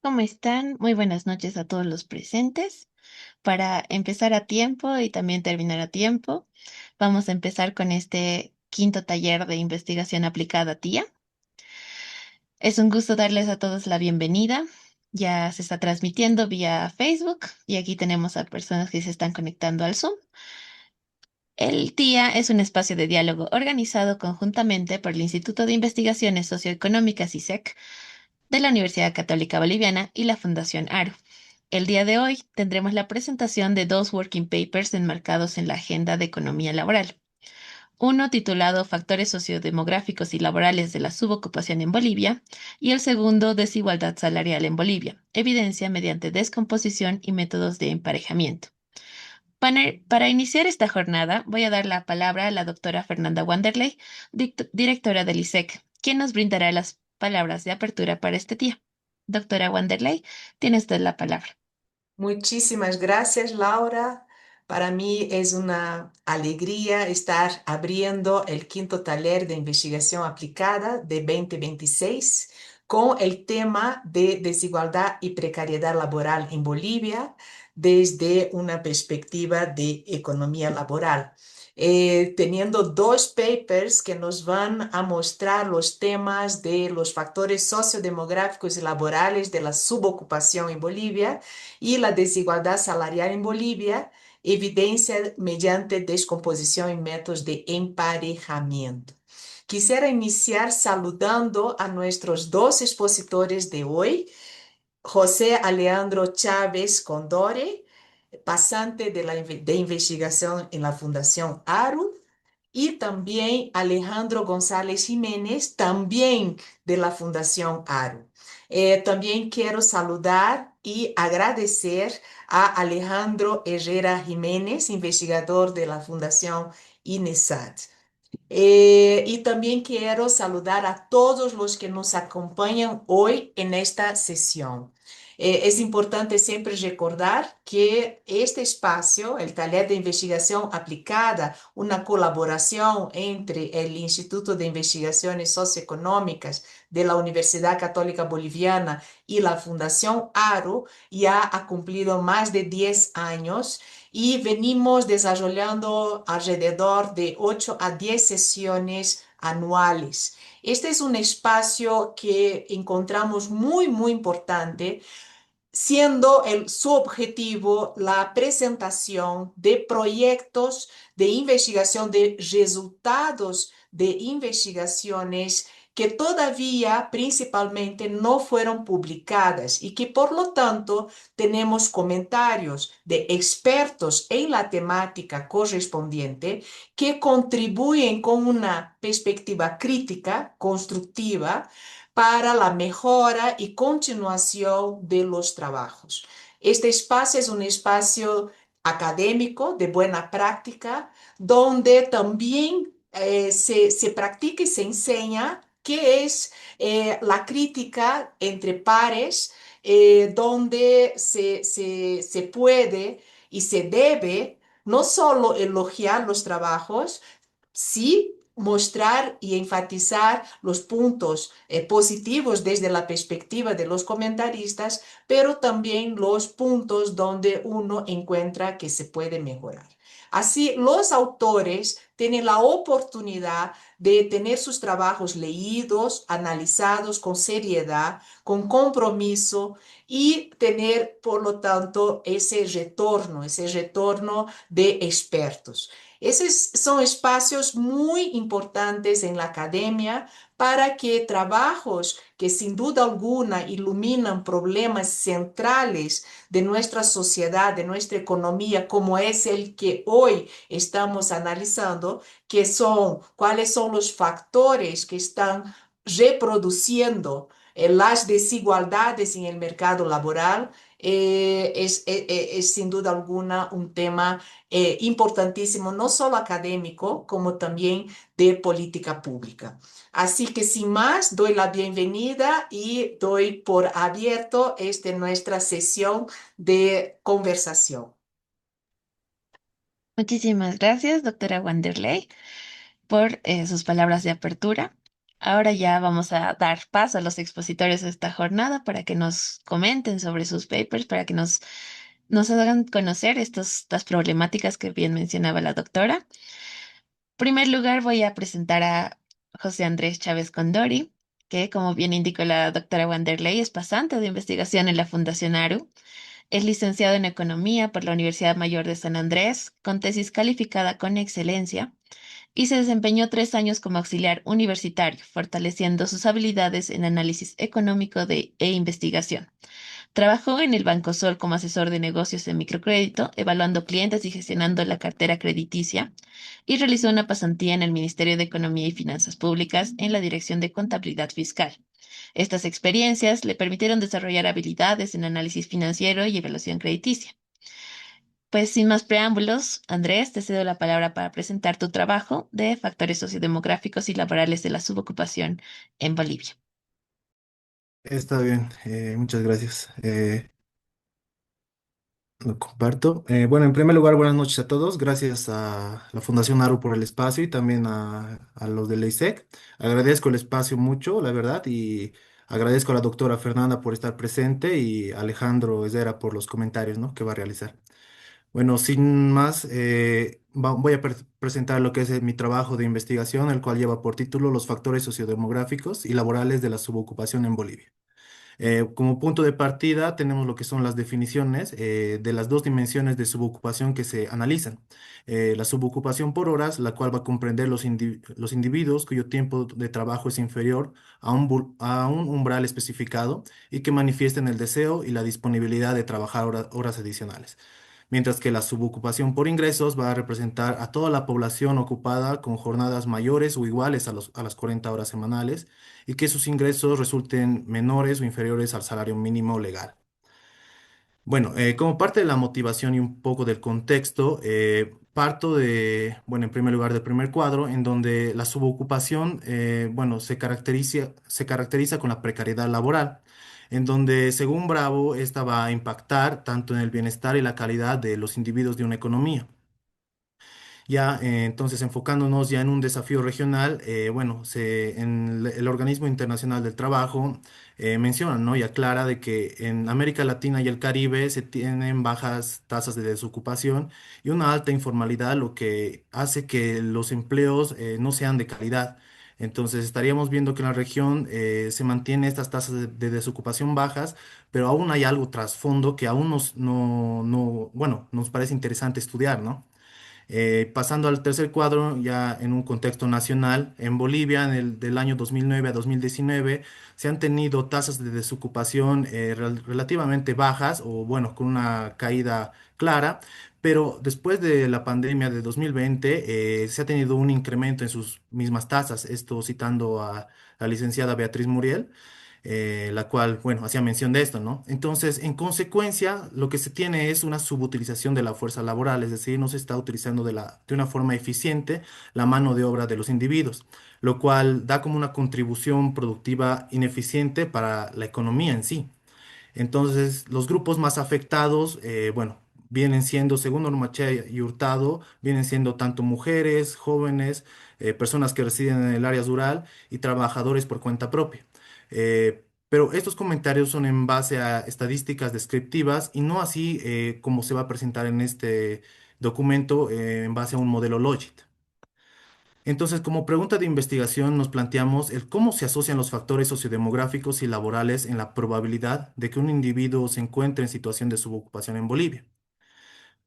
¿Cómo están? Muy buenas noches a todos los presentes. Para empezar a tiempo y también terminar a tiempo, vamos a empezar con este quinto taller de investigación aplicada TIA. Es un gusto darles a todos la bienvenida. Ya se está transmitiendo vía Facebook y aquí tenemos a personas que se están conectando al Zoom. El TIA es un espacio de diálogo organizado conjuntamente por el Instituto de Investigaciones Socioeconómicas ISEC de la Universidad Católica Boliviana y la Fundación ARU. El día de hoy tendremos la presentación de dos working papers enmarcados en la agenda de economía laboral. Uno titulado Factores sociodemográficos y laborales de la subocupación en Bolivia y el segundo Desigualdad salarial en Bolivia, evidencia mediante descomposición y métodos de emparejamiento. Para iniciar esta jornada, voy a dar la palabra a la doctora Fernanda Wanderley, directora del ISEC, quien nos brindará las palabras de apertura para este día. Doctora Wanderley, tiene usted la palabra. Muchísimas gracias, Laura. Para mí es una alegría estar abriendo el quinto taller de investigación aplicada de 2026 con el tema de desigualdad y precariedad laboral en Bolivia desde una perspectiva de economía laboral. Teniendo dos papers que nos van a mostrar los temas de los factores sociodemográficos y laborales de la subocupación en Bolivia y la desigualdad salarial en Bolivia, evidencia mediante descomposición y métodos de emparejamiento. Quisiera iniciar saludando a nuestros dos expositores de hoy, José Alejandro Chávez Condore, pasante de investigación en la Fundación ARU, y también Alejandro González Jiménez, también de la Fundación ARU. También quiero saludar y agradecer a Alejandro Herrera Jiménez, investigador de la Fundación INESAT. Y también quiero saludar a todos los que nos acompañan hoy en esta sesión. Es importante siempre recordar que este espacio, el taller de investigación aplicada, una colaboración entre el Instituto de Investigaciones Socioeconómicas de la Universidad Católica Boliviana y la Fundación ARO, ya ha cumplido más de 10 años y venimos desarrollando alrededor de 8 a 10 sesiones anuales. Este es un espacio que encontramos muy importante, siendo su objetivo la presentación de proyectos de investigación, de resultados de investigaciones que todavía principalmente no fueron publicadas y que por lo tanto tenemos comentarios de expertos en la temática correspondiente que contribuyen con una perspectiva crítica, constructiva, para la mejora y continuación de los trabajos. Este espacio es un espacio académico de buena práctica, donde también se practica y se enseña qué es la crítica entre pares, donde se puede y se debe no solo elogiar los trabajos, sí mostrar y enfatizar los puntos positivos desde la perspectiva de los comentaristas, pero también los puntos donde uno encuentra que se puede mejorar. Así, los autores tienen la oportunidad de tener sus trabajos leídos, analizados con seriedad, con compromiso y tener, por lo tanto, ese retorno de expertos. Esos son espacios muy importantes en la academia para que trabajos que sin duda alguna iluminan problemas centrales de nuestra sociedad, de nuestra economía, como es el que hoy estamos analizando, que son cuáles son los factores que están reproduciendo las desigualdades en el mercado laboral, es sin duda alguna un tema importantísimo, no solo académico, como también de política pública. Así que sin más, doy la bienvenida y doy por abierto nuestra sesión de conversación. Muchísimas gracias, doctora Wanderley, por sus palabras de apertura. Ahora ya vamos a dar paso a los expositores de esta jornada para que nos comenten sobre sus papers, para que nos hagan conocer estas problemáticas que bien mencionaba la doctora. En primer lugar, voy a presentar a José Andrés Chávez Condori, que, como bien indicó la doctora Wanderley, es pasante de investigación en la Fundación ARU. Es licenciado en Economía por la Universidad Mayor de San Andrés, con tesis calificada con excelencia, y se desempeñó 3 años como auxiliar universitario, fortaleciendo sus habilidades en análisis económico e investigación. Trabajó en el Banco Sol como asesor de negocios de microcrédito, evaluando clientes y gestionando la cartera crediticia, y realizó una pasantía en el Ministerio de Economía y Finanzas Públicas en la Dirección de Contabilidad Fiscal. Estas experiencias le permitieron desarrollar habilidades en análisis financiero y evaluación crediticia. Pues sin más preámbulos, Andrés, te cedo la palabra para presentar tu trabajo de factores sociodemográficos y laborales de la subocupación en Bolivia. Está bien, muchas gracias. Lo comparto. Bueno, en primer lugar, buenas noches a todos. Gracias a la Fundación ARU por el espacio y también a los de la ISEC. Agradezco el espacio mucho, la verdad, y agradezco a la doctora Fernanda por estar presente y a Alejandro Ezera por los comentarios, ¿no?, que va a realizar. Bueno, sin más, voy a presentar lo que es mi trabajo de investigación, el cual lleva por título Los factores sociodemográficos y laborales de la subocupación en Bolivia. Como punto de partida tenemos lo que son las definiciones de las dos dimensiones de subocupación que se analizan. La subocupación por horas, la cual va a comprender los individuos cuyo tiempo de trabajo es inferior a un umbral especificado y que manifiesten el deseo y la disponibilidad de trabajar horas adicionales. Mientras que la subocupación por ingresos va a representar a toda la población ocupada con jornadas mayores o iguales a las 40 horas semanales y que sus ingresos resulten menores o inferiores al salario mínimo legal. Bueno, como parte de la motivación y un poco del contexto, parto de, bueno, en primer lugar del primer cuadro, en donde la subocupación, bueno, se caracteriza con la precariedad laboral, en donde, según Bravo, esta va a impactar tanto en el bienestar y la calidad de los individuos de una economía. Ya, entonces, enfocándonos ya en un desafío regional, bueno, en el Organismo Internacional del Trabajo menciona, ¿no?, y aclara de que en América Latina y el Caribe se tienen bajas tasas de desocupación y una alta informalidad, lo que hace que los empleos no sean de calidad. Entonces, estaríamos viendo que en la región se mantiene estas tasas de desocupación bajas, pero aún hay algo trasfondo que aún bueno, nos parece interesante estudiar, ¿no? Pasando al tercer cuadro, ya en un contexto nacional, en Bolivia, del año 2009 a 2019, se han tenido tasas de desocupación relativamente bajas o, bueno, con una caída clara, pero después de la pandemia de 2020, se ha tenido un incremento en sus mismas tasas, esto citando a la licenciada Beatriz Muriel, la cual, bueno, hacía mención de esto, ¿no? Entonces, en consecuencia, lo que se tiene es una subutilización de la fuerza laboral, es decir, no se está utilizando de una forma eficiente la mano de obra de los individuos, lo cual da como una contribución productiva ineficiente para la economía en sí. Entonces, los grupos más afectados, bueno, vienen siendo, según Normachea y Hurtado, vienen siendo tanto mujeres, jóvenes, personas que residen en el área rural y trabajadores por cuenta propia. Pero estos comentarios son en base a estadísticas descriptivas y no así como se va a presentar en este documento en base a un modelo Logit. Entonces, como pregunta de investigación, nos planteamos el cómo se asocian los factores sociodemográficos y laborales en la probabilidad de que un individuo se encuentre en situación de subocupación en Bolivia.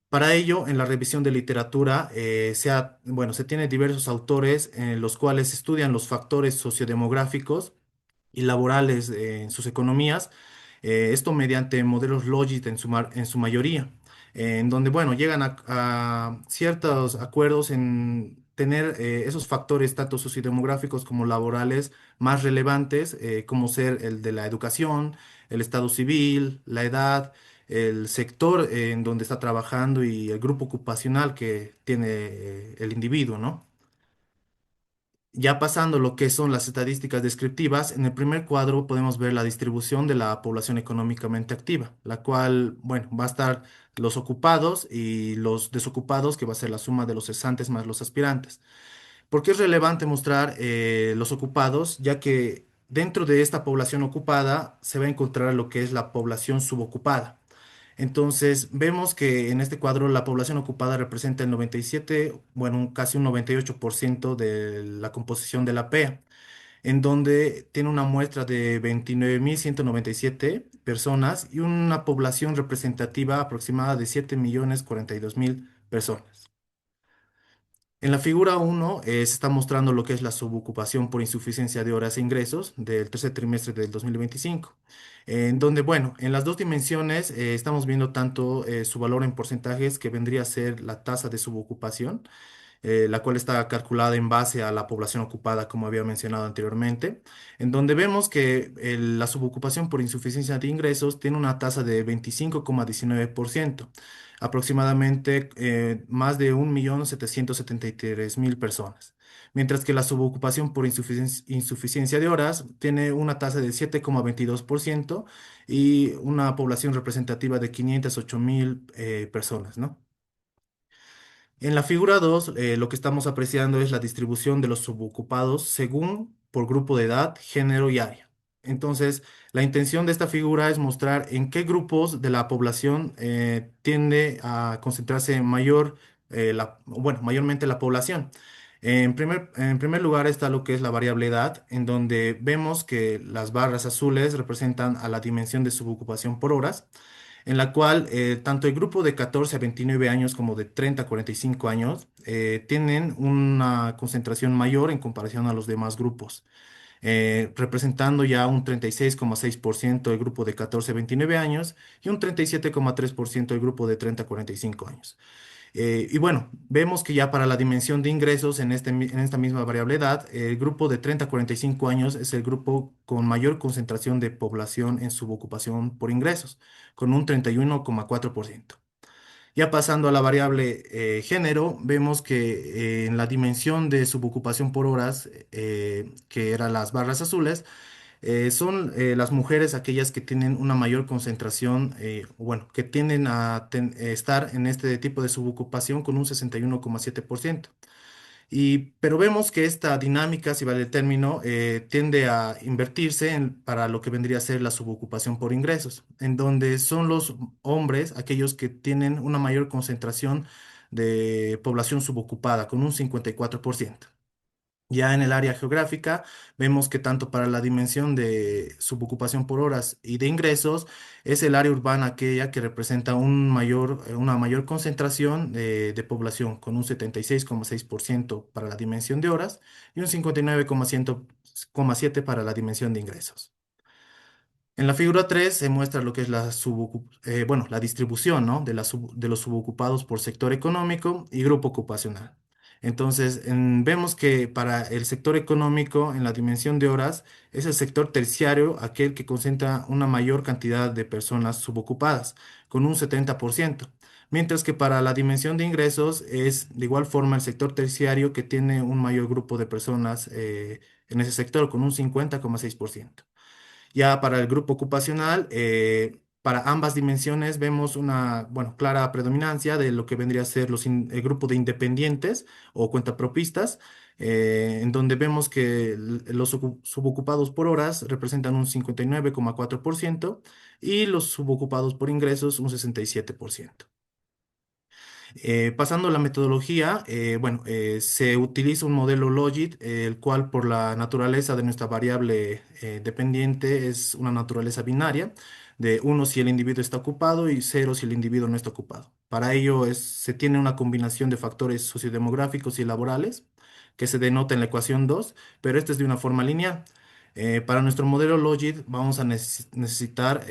Para ello, en la revisión de literatura, bueno, se tiene diversos autores en los cuales estudian los factores sociodemográficos y laborales en sus economías, esto mediante modelos Logit en su mayoría, en donde, bueno, llegan a ciertos acuerdos en tener esos factores, tanto sociodemográficos como laborales, más relevantes, como ser el de la educación, el estado civil, la edad, el sector en donde está trabajando y el grupo ocupacional que tiene el individuo, ¿no? Ya pasando lo que son las estadísticas descriptivas, en el primer cuadro podemos ver la distribución de la población económicamente activa, la cual, bueno, va a estar los ocupados y los desocupados, que va a ser la suma de los cesantes más los aspirantes. ¿Por qué es relevante mostrar los ocupados? Ya que dentro de esta población ocupada se va a encontrar lo que es la población subocupada. Entonces, vemos que en este cuadro la población ocupada representa el 97, bueno, casi un 98% de la composición de la PEA, en donde tiene una muestra de 29.197 personas y una población representativa aproximada de 7.042.000 personas. En la figura 1 se está mostrando lo que es la subocupación por insuficiencia de horas e ingresos del tercer trimestre del 2025, en donde, bueno, en las dos dimensiones estamos viendo tanto su valor en porcentajes, que vendría a ser la tasa de subocupación, la cual está calculada en base a la población ocupada, como había mencionado anteriormente, en donde vemos que la subocupación por insuficiencia de ingresos tiene una tasa de 25,19%, aproximadamente más de 1.773.000 personas. Mientras que la subocupación por insuficiencia de horas tiene una tasa de 7,22% y una población representativa de 508.000 personas, ¿no? En la figura 2, lo que estamos apreciando es la distribución de los subocupados según por grupo de edad, género y área. Entonces, la intención de esta figura es mostrar en qué grupos de la población tiende a concentrarse bueno, mayormente la población. En primer lugar está lo que es la variable edad, en donde vemos que las barras azules representan a la dimensión de subocupación por horas, en la cual tanto el grupo de 14 a 29 años como de 30 a 45 años tienen una concentración mayor en comparación a los demás grupos, representando ya un 36,6% el grupo de 14 a 29 años y un 37,3% el grupo de 30 a 45 años. Y bueno, vemos que ya para la dimensión de ingresos en esta misma variable edad, el grupo de 30 a 45 años es el grupo con mayor concentración de población en subocupación por ingresos, con un 31,4%. Ya pasando a la variable género, vemos que en la dimensión de subocupación por horas, que eran las barras azules, son las mujeres aquellas que tienen una mayor concentración, bueno, que tienden a estar en este tipo de subocupación con un 61,7%. Pero vemos que esta dinámica, si vale el término, tiende a invertirse para lo que vendría a ser la subocupación por ingresos, en donde son los hombres aquellos que tienen una mayor concentración de población subocupada, con un 54%. Ya en el área geográfica, vemos que tanto para la dimensión de subocupación por horas y de ingresos, es el área urbana aquella que representa una mayor concentración de población, con un 76,6% para la dimensión de horas y un 59,7% para la dimensión de ingresos. En la figura 3 se muestra lo que es bueno, la distribución, ¿no?, de los subocupados por sector económico y grupo ocupacional. Entonces, vemos que para el sector económico, en la dimensión de horas, es el sector terciario aquel que concentra una mayor cantidad de personas subocupadas, con un 70%, mientras que para la dimensión de ingresos es de igual forma el sector terciario que tiene un mayor grupo de personas en ese sector, con un 50,6%. Ya para el grupo ocupacional, para ambas dimensiones vemos una, bueno, clara predominancia de lo que vendría a ser el grupo de independientes o cuentapropistas, en donde vemos que los subocupados por horas representan un 59,4% y los subocupados por ingresos un 67%. Pasando a la metodología, bueno, se utiliza un modelo Logit, el cual por la naturaleza de nuestra variable dependiente es una naturaleza binaria, de uno si el individuo está ocupado y 0 si el individuo no está ocupado. Para ello se tiene una combinación de factores sociodemográficos y laborales que se denota en la ecuación 2, pero esta es de una forma lineal. Para nuestro modelo Logit vamos a necesitar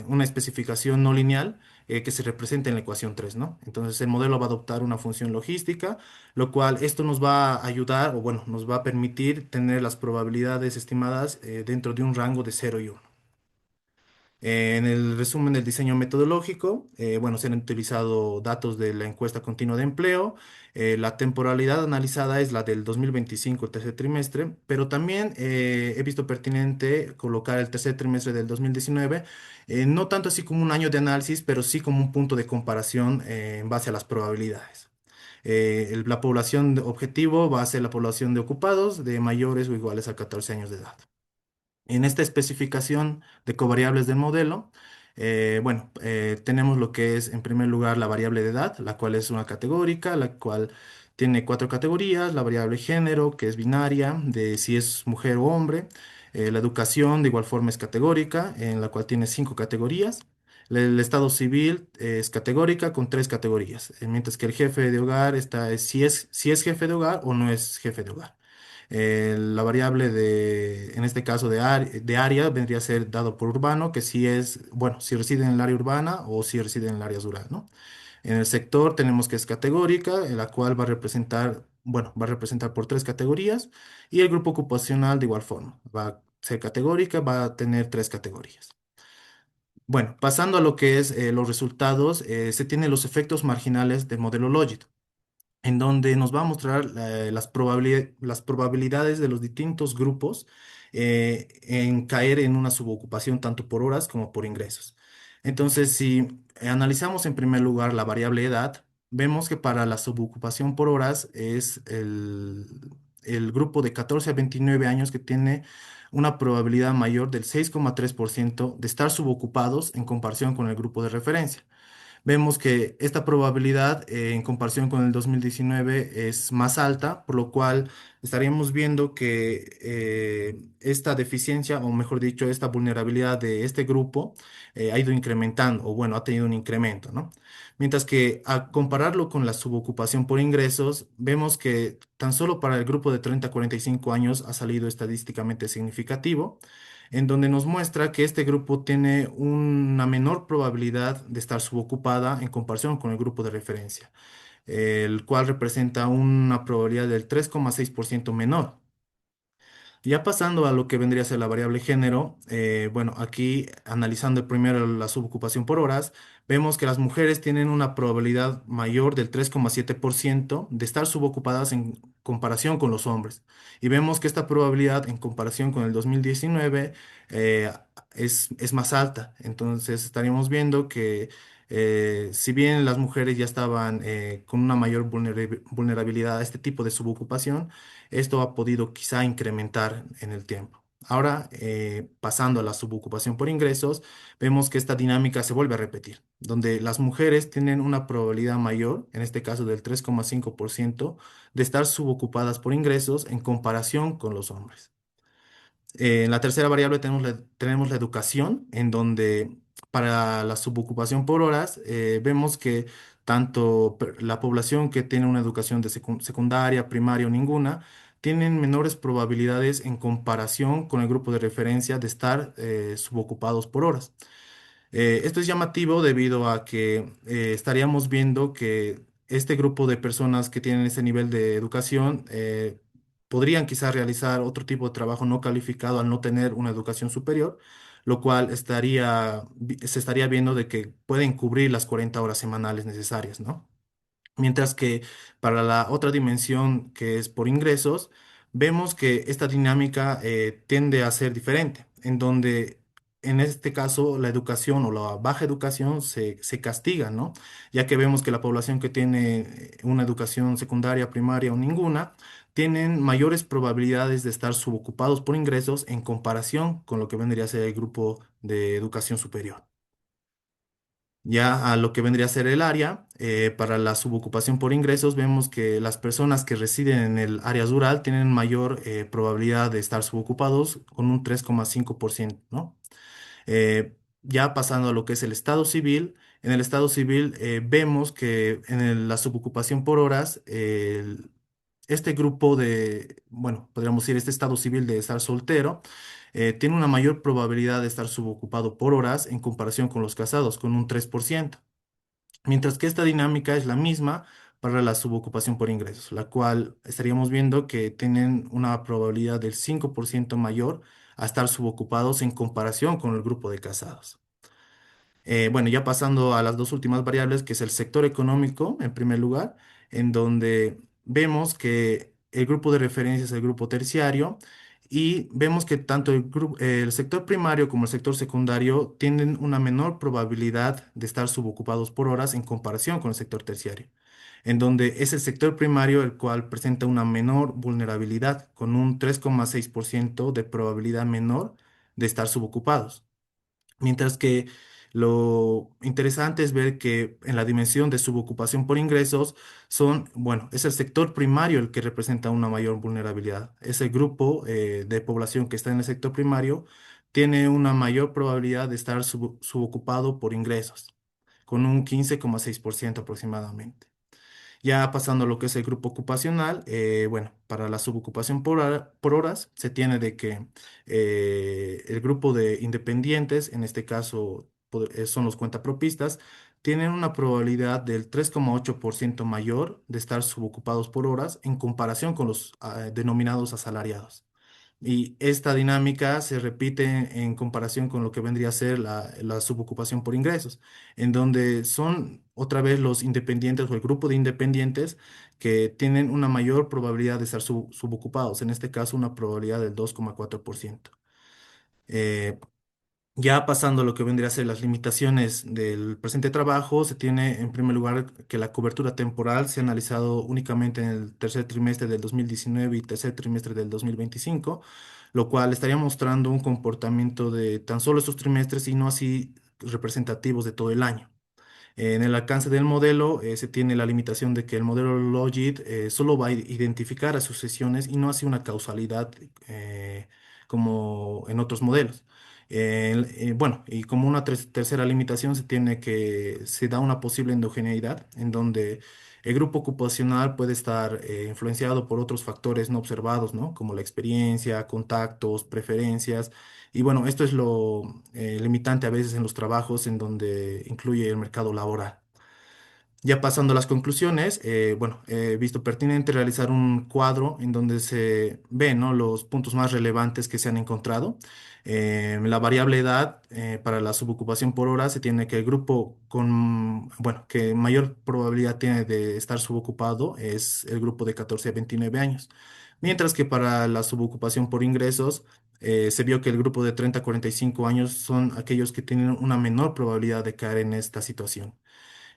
una especificación no lineal que se representa en la ecuación 3, ¿no? Entonces el modelo va a adoptar una función logística, lo cual esto nos va a ayudar, o bueno, nos va a permitir tener las probabilidades estimadas dentro de un rango de 0 y 1. En el resumen del diseño metodológico, bueno, se han utilizado datos de la encuesta continua de empleo. La temporalidad analizada es la del 2025, el tercer trimestre, pero también he visto pertinente colocar el tercer trimestre del 2019, no tanto así como un año de análisis, pero sí como un punto de comparación en base a las probabilidades. La población objetivo va a ser la población de ocupados de mayores o iguales a 14 años de edad. En esta especificación de covariables del modelo, tenemos lo que es en primer lugar la variable de edad, la cual es una categórica, la cual tiene cuatro categorías: la variable género, que es binaria, de si es mujer o hombre; la educación de igual forma es categórica, en la cual tiene cinco categorías; el estado civil es categórica con tres categorías, mientras que el jefe de hogar si es jefe de hogar o no es jefe de hogar. La variable en este caso de área vendría a ser dado por urbano, que si es, bueno, si reside en el área urbana o si reside en el área rural, ¿no? En el sector tenemos que es categórica, en la cual va a representar por tres categorías, y el grupo ocupacional de igual forma, va a ser categórica, va a tener tres categorías. Bueno, pasando a lo que es los resultados, se tienen los efectos marginales del modelo Logit, en donde nos va a mostrar las probabilidades de los distintos grupos en caer en una subocupación tanto por horas como por ingresos. Entonces, si analizamos en primer lugar la variable edad, vemos que para la subocupación por horas es el grupo de 14 a 29 años que tiene una probabilidad mayor del 6,3% de estar subocupados en comparación con el grupo de referencia. Vemos que esta probabilidad en comparación con el 2019 es más alta, por lo cual estaríamos viendo que esta deficiencia, o mejor dicho, esta vulnerabilidad de este grupo ha ido incrementando, o bueno, ha tenido un incremento, ¿no? Mientras que al compararlo con la subocupación por ingresos, vemos que tan solo para el grupo de 30 a 45 años ha salido estadísticamente significativo, en donde nos muestra que este grupo tiene una menor probabilidad de estar subocupada en comparación con el grupo de referencia, el cual representa una probabilidad del 3,6% menor. Ya pasando a lo que vendría a ser la variable género, bueno, aquí analizando primero la subocupación por horas, vemos que las mujeres tienen una probabilidad mayor del 3,7% de estar subocupadas en comparación con los hombres. Y vemos que esta probabilidad en comparación con el 2019 eh, es más alta. Entonces estaríamos viendo que si bien las mujeres ya estaban con una mayor vulnerabilidad a este tipo de subocupación, esto ha podido quizá incrementar en el tiempo. Ahora, pasando a la subocupación por ingresos, vemos que esta dinámica se vuelve a repetir, donde las mujeres tienen una probabilidad mayor, en este caso del 3,5%, de estar subocupadas por ingresos en comparación con los hombres. En la tercera variable tenemos la educación, en donde para la subocupación por horas vemos que tanto la población que tiene una educación de secundaria, primaria o ninguna, tienen menores probabilidades en comparación con el grupo de referencia de estar subocupados por horas. Esto es llamativo debido a que estaríamos viendo que este grupo de personas que tienen este nivel de educación podrían quizás realizar otro tipo de trabajo no calificado al no tener una educación superior, lo cual se estaría viendo de que pueden cubrir las 40 horas semanales necesarias, ¿no? Mientras que para la otra dimensión, que es por ingresos, vemos que esta dinámica tiende a ser diferente, en donde en este caso la educación o la baja educación se castiga, ¿no? Ya que vemos que la población que tiene una educación secundaria, primaria o ninguna, tienen mayores probabilidades de estar subocupados por ingresos en comparación con lo que vendría a ser el grupo de educación superior. Ya a lo que vendría a ser el área, para la subocupación por ingresos, vemos que las personas que residen en el área rural tienen mayor probabilidad de estar subocupados con un 3,5%, ¿no? Ya pasando a lo que es el estado civil, en el estado civil vemos que en la subocupación por horas, este grupo bueno, podríamos decir, este estado civil de estar soltero, tiene una mayor probabilidad de estar subocupado por horas en comparación con los casados, con un 3%. Mientras que esta dinámica es la misma para la subocupación por ingresos, la cual estaríamos viendo que tienen una probabilidad del 5% mayor a estar subocupados en comparación con el grupo de casados. Bueno, ya pasando a las dos últimas variables, que es el sector económico, en primer lugar, en donde vemos que el grupo de referencia es el grupo terciario, y vemos que tanto el sector primario como el sector secundario tienen una menor probabilidad de estar subocupados por horas en comparación con el sector terciario. en donde es el sector primario el cual presenta una menor vulnerabilidad, con un 3,6% de probabilidad menor de estar subocupados. Mientras que lo interesante es ver que en la dimensión de subocupación por ingresos bueno, es el sector primario el que representa una mayor vulnerabilidad. Ese grupo de población que está en el sector primario tiene una mayor probabilidad de estar subocupado por ingresos, con un 15,6% aproximadamente. Ya pasando a lo que es el grupo ocupacional, bueno, para la subocupación por horas se tiene de que el grupo de independientes, en este caso son los cuentapropistas, tienen una probabilidad del 3,8% mayor de estar subocupados por horas en comparación con los denominados asalariados. Y esta dinámica se repite en comparación con lo que vendría a ser la subocupación por ingresos, en donde son otra vez los independientes o el grupo de independientes que tienen una mayor probabilidad de estar subocupados, en este caso una probabilidad del 2,4%. Eh, ya pasando a lo que vendría a ser las limitaciones del presente trabajo, se tiene en primer lugar que la cobertura temporal se ha analizado únicamente en el tercer trimestre del 2019 y tercer trimestre del 2025, lo cual estaría mostrando un comportamiento de tan solo estos trimestres y no así representativos de todo el año. En el alcance del modelo se tiene la limitación de que el modelo Logit solo va a identificar asociaciones y no hace una causalidad como en otros modelos. Bueno, y como una tercera limitación se da una posible endogeneidad en donde el grupo ocupacional puede estar influenciado por otros factores no observados, ¿no? Como la experiencia, contactos, preferencias. Y bueno, esto es lo limitante a veces en los trabajos en donde incluye el mercado laboral. Ya pasando a las conclusiones, bueno, he visto pertinente realizar un cuadro en donde se ven, ¿no?, los puntos más relevantes que se han encontrado. La variable edad para la subocupación por hora se tiene que el grupo bueno, que mayor probabilidad tiene de estar subocupado es el grupo de 14 a 29 años. Mientras que para la subocupación por ingresos, se vio que el grupo de 30 a 45 años son aquellos que tienen una menor probabilidad de caer en esta situación.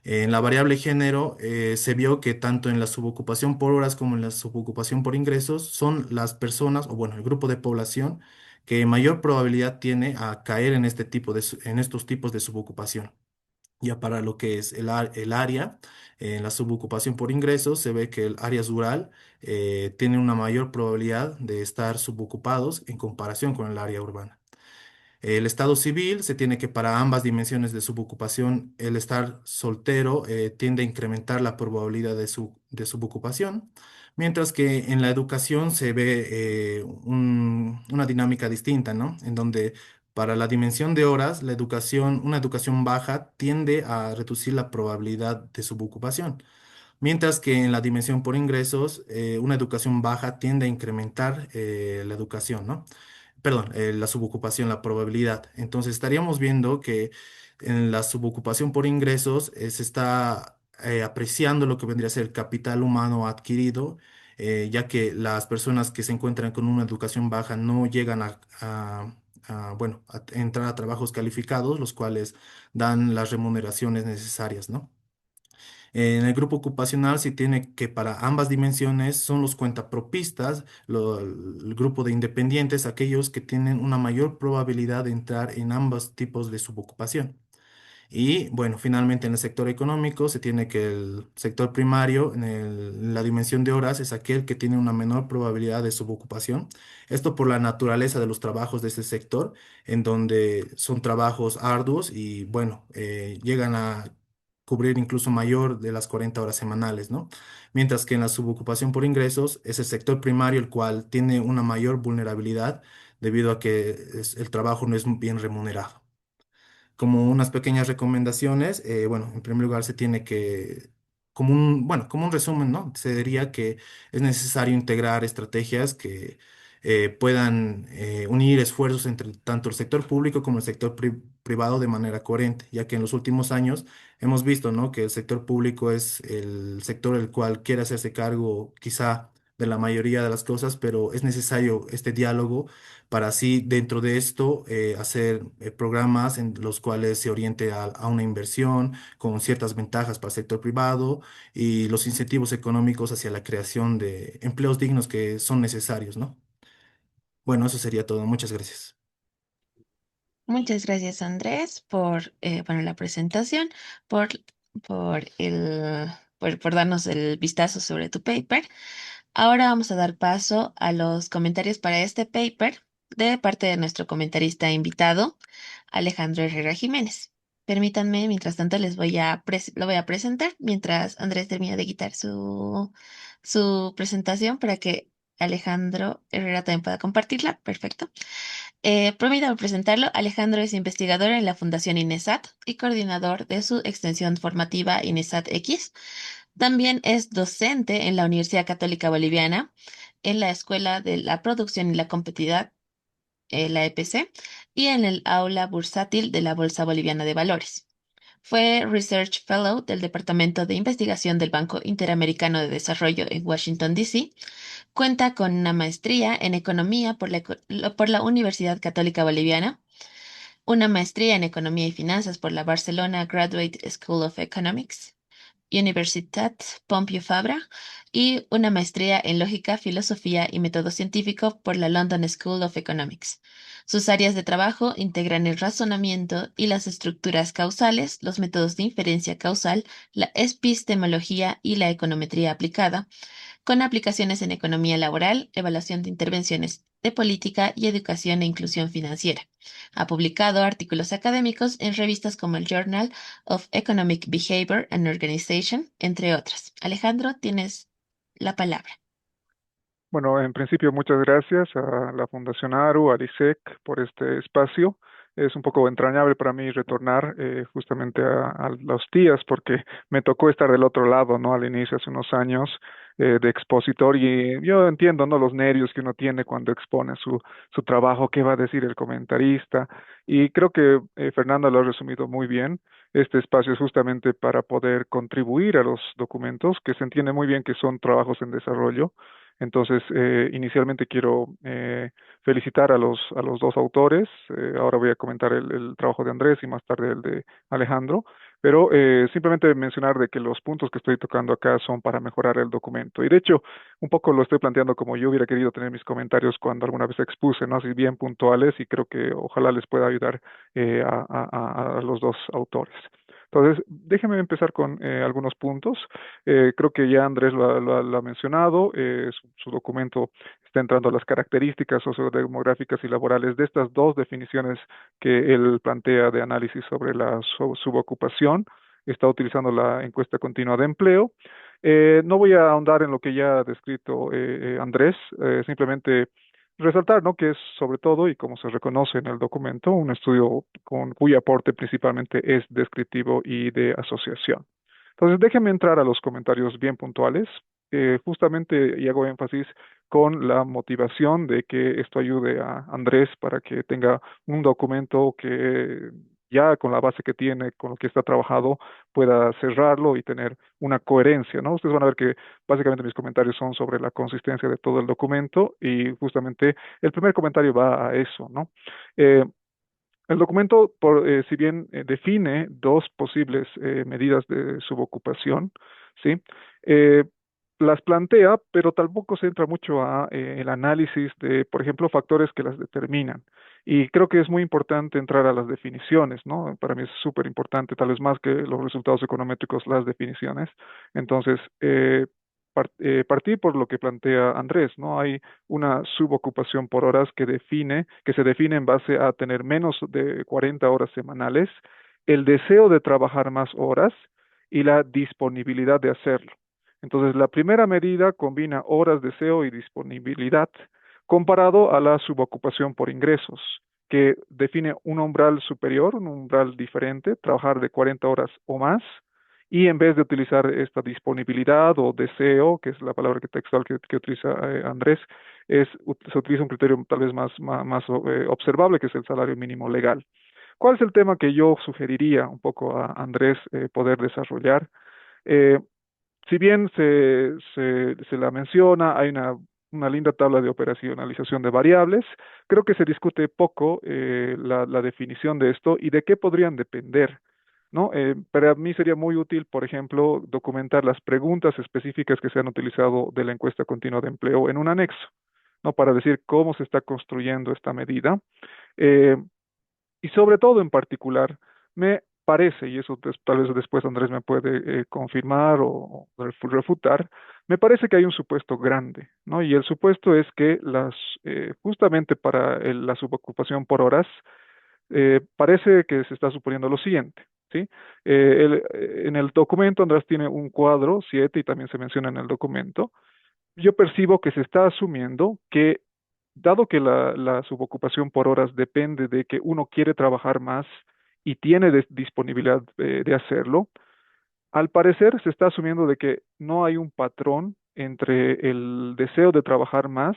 En la variable género se vio que tanto en la subocupación por horas como en la subocupación por ingresos son las personas, o bueno, el grupo de población que mayor probabilidad tiene a caer en en estos tipos de subocupación. Ya para lo que es el área, en la subocupación por ingresos, se ve que el área rural tiene una mayor probabilidad de estar subocupados en comparación con el área urbana. El estado civil se tiene que para ambas dimensiones de subocupación, el estar soltero tiende a incrementar la probabilidad de subocupación, mientras que en la educación se ve una dinámica distinta, ¿no? En donde para la dimensión de horas, una educación baja tiende a reducir la probabilidad de subocupación. Mientras que en la dimensión por ingresos, una educación baja tiende a incrementar la educación, ¿no? Perdón, la subocupación, la probabilidad. Entonces estaríamos viendo que en la subocupación por ingresos se está apreciando lo que vendría a ser el capital humano adquirido, ya que las personas que se encuentran con una educación baja no llegan bueno, a entrar a trabajos calificados, los cuales dan las remuneraciones necesarias, ¿no? En el grupo ocupacional se tiene que para ambas dimensiones son los cuentapropistas, el grupo de independientes, aquellos que tienen una mayor probabilidad de entrar en ambos tipos de subocupación. Y bueno, finalmente en el sector económico se tiene que el sector primario, en la dimensión de horas, es aquel que tiene una menor probabilidad de subocupación. Esto por la naturaleza de los trabajos de este sector, en donde son trabajos arduos y bueno, llegan a cubrir incluso mayor de las 40 horas semanales, ¿no? Mientras que en la subocupación por ingresos es el sector primario el cual tiene una mayor vulnerabilidad debido a que el trabajo no es bien remunerado. Como unas pequeñas recomendaciones, bueno, en primer lugar se tiene que, bueno, como un resumen, ¿no? Se diría que es necesario integrar estrategias que puedan unir esfuerzos entre tanto el sector público como el sector privado de manera coherente, ya que en los últimos años hemos visto, ¿no?, que el sector público es el sector el cual quiere hacerse cargo quizá de la mayoría de las cosas, pero es necesario este diálogo para así dentro de esto hacer programas en los cuales se oriente a una inversión con ciertas ventajas para el sector privado y los incentivos económicos hacia la creación de empleos dignos que son necesarios, ¿no? Bueno, eso sería todo. Muchas gracias. Muchas gracias, Andrés, por bueno, la presentación, por, por, el, por darnos el vistazo sobre tu paper. Ahora vamos a dar paso a los comentarios para este paper de parte de nuestro comentarista invitado, Alejandro Herrera Jiménez. Permítanme, mientras tanto, lo voy a presentar mientras Andrés termina de quitar su presentación para que Alejandro Herrera también pueda compartirla. Perfecto. Permítame presentarlo. Alejandro es investigador en la Fundación INESAT y coordinador de su extensión formativa INESAT X. También es docente en la Universidad Católica Boliviana, en la Escuela de la Producción y la Competitividad, la EPC, y en el aula bursátil de la Bolsa Boliviana de Valores. Fue Research Fellow del Departamento de Investigación del Banco Interamericano de Desarrollo en Washington, D.C. Cuenta con una maestría en Economía por la Universidad Católica Boliviana, una maestría en Economía y Finanzas por la Barcelona Graduate School of Economics, Universitat Pompeu Fabra, y una maestría en Lógica, Filosofía y Método Científico por la London School of Economics. Sus áreas de trabajo integran el razonamiento y las estructuras causales, los métodos de inferencia causal, la epistemología y la econometría aplicada, con aplicaciones en economía laboral, evaluación de intervenciones de política y educación e inclusión financiera. Ha publicado artículos académicos en revistas como el Journal of Economic Behavior and Organization, entre otras. Alejandro, tienes la palabra. Bueno, en principio, muchas gracias a la Fundación ARU, al ISEC, por este espacio. Es un poco entrañable para mí retornar justamente a los días porque me tocó estar del otro lado, ¿no? Al inicio, hace unos años, de expositor y yo entiendo, ¿no? Los nervios que uno tiene cuando expone su trabajo, qué va a decir el comentarista. Y creo que Fernanda lo ha resumido muy bien. Este espacio es justamente para poder contribuir a los documentos, que se entiende muy bien que son trabajos en desarrollo. Entonces, inicialmente quiero felicitar a los dos autores. Ahora voy a comentar el trabajo de Andrés y más tarde el de Alejandro, pero simplemente mencionar de que los puntos que estoy tocando acá son para mejorar el documento. Y de hecho, un poco lo estoy planteando como yo hubiera querido tener mis comentarios cuando alguna vez expuse, ¿no? Así bien puntuales y creo que ojalá les pueda ayudar a los dos autores. Entonces, déjeme empezar con algunos puntos. Creo que ya Andrés lo ha mencionado. Su documento está entrando a las características sociodemográficas y laborales de estas dos definiciones que él plantea de análisis sobre la subocupación. Está utilizando la encuesta continua de empleo. No voy a ahondar en lo que ya ha descrito Andrés, simplemente resaltar, ¿no? Que es sobre todo, y como se reconoce en el documento, un estudio con cuyo aporte principalmente es descriptivo y de asociación. Entonces, déjenme entrar a los comentarios bien puntuales, justamente y hago énfasis con la motivación de que esto ayude a Andrés para que tenga un documento que ya con la base que tiene, con lo que está trabajado, pueda cerrarlo y tener una coherencia, ¿no? Ustedes van a ver que básicamente mis comentarios son sobre la consistencia de todo el documento y justamente el primer comentario va a eso, ¿no? Eh, el documento, si bien define dos posibles medidas de subocupación, ¿sí? Eh, las plantea, pero tampoco se entra mucho a el análisis de, por ejemplo, factores que las determinan. Y creo que es muy importante entrar a las definiciones, ¿no? Para mí es súper importante, tal vez más que los resultados econométricos, las definiciones. Entonces, partí por lo que plantea Andrés, ¿no? Hay una subocupación por horas que se define en base a tener menos de 40 horas semanales, el deseo de trabajar más horas y la disponibilidad de hacerlo. Entonces, la primera medida combina horas, deseo y disponibilidad, comparado a la subocupación por ingresos, que define un umbral superior, un umbral diferente, trabajar de 40 horas o más, y en vez de utilizar esta disponibilidad o deseo, que es la palabra textual que utiliza Andrés, se utiliza un criterio tal vez más observable, que es el salario mínimo legal. ¿Cuál es el tema que yo sugeriría un poco a Andrés poder desarrollar? Eh, si bien se la menciona, hay una linda tabla de operacionalización de variables, creo que se discute poco la definición de esto y de qué podrían depender, ¿no? Para mí sería muy útil, por ejemplo, documentar las preguntas específicas que se han utilizado de la encuesta continua de empleo en un anexo, ¿no? Para decir cómo se está construyendo esta medida. Eh, y sobre todo en particular, me parece, y eso tal vez después Andrés me puede confirmar o refutar, me parece que hay un supuesto grande, ¿no? Y el supuesto es que justamente para la subocupación por horas, parece que se está suponiendo lo siguiente, ¿sí? En el documento Andrés tiene un cuadro 7 y también se menciona en el documento. Yo percibo que se está asumiendo que, dado que la subocupación por horas depende de que uno quiere trabajar más y tiene disponibilidad de hacerlo, al parecer se está asumiendo de que no hay un patrón entre el deseo de trabajar más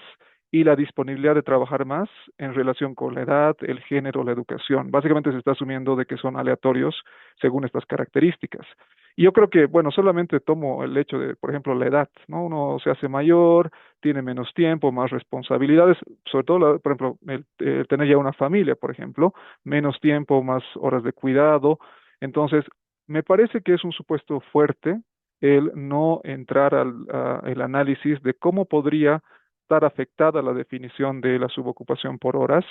y la disponibilidad de trabajar más en relación con la edad, el género, la educación. Básicamente se está asumiendo de que son aleatorios según estas características. Y yo creo que, bueno, solamente tomo el hecho de, por ejemplo, la edad, ¿no? Uno se hace mayor, tiene menos tiempo, más responsabilidades, sobre todo, por ejemplo, el tener ya una familia, por ejemplo, menos tiempo, más horas de cuidado. Entonces, me parece que es un supuesto fuerte el no entrar el análisis de cómo podría estar afectada la definición de la subocupación por horas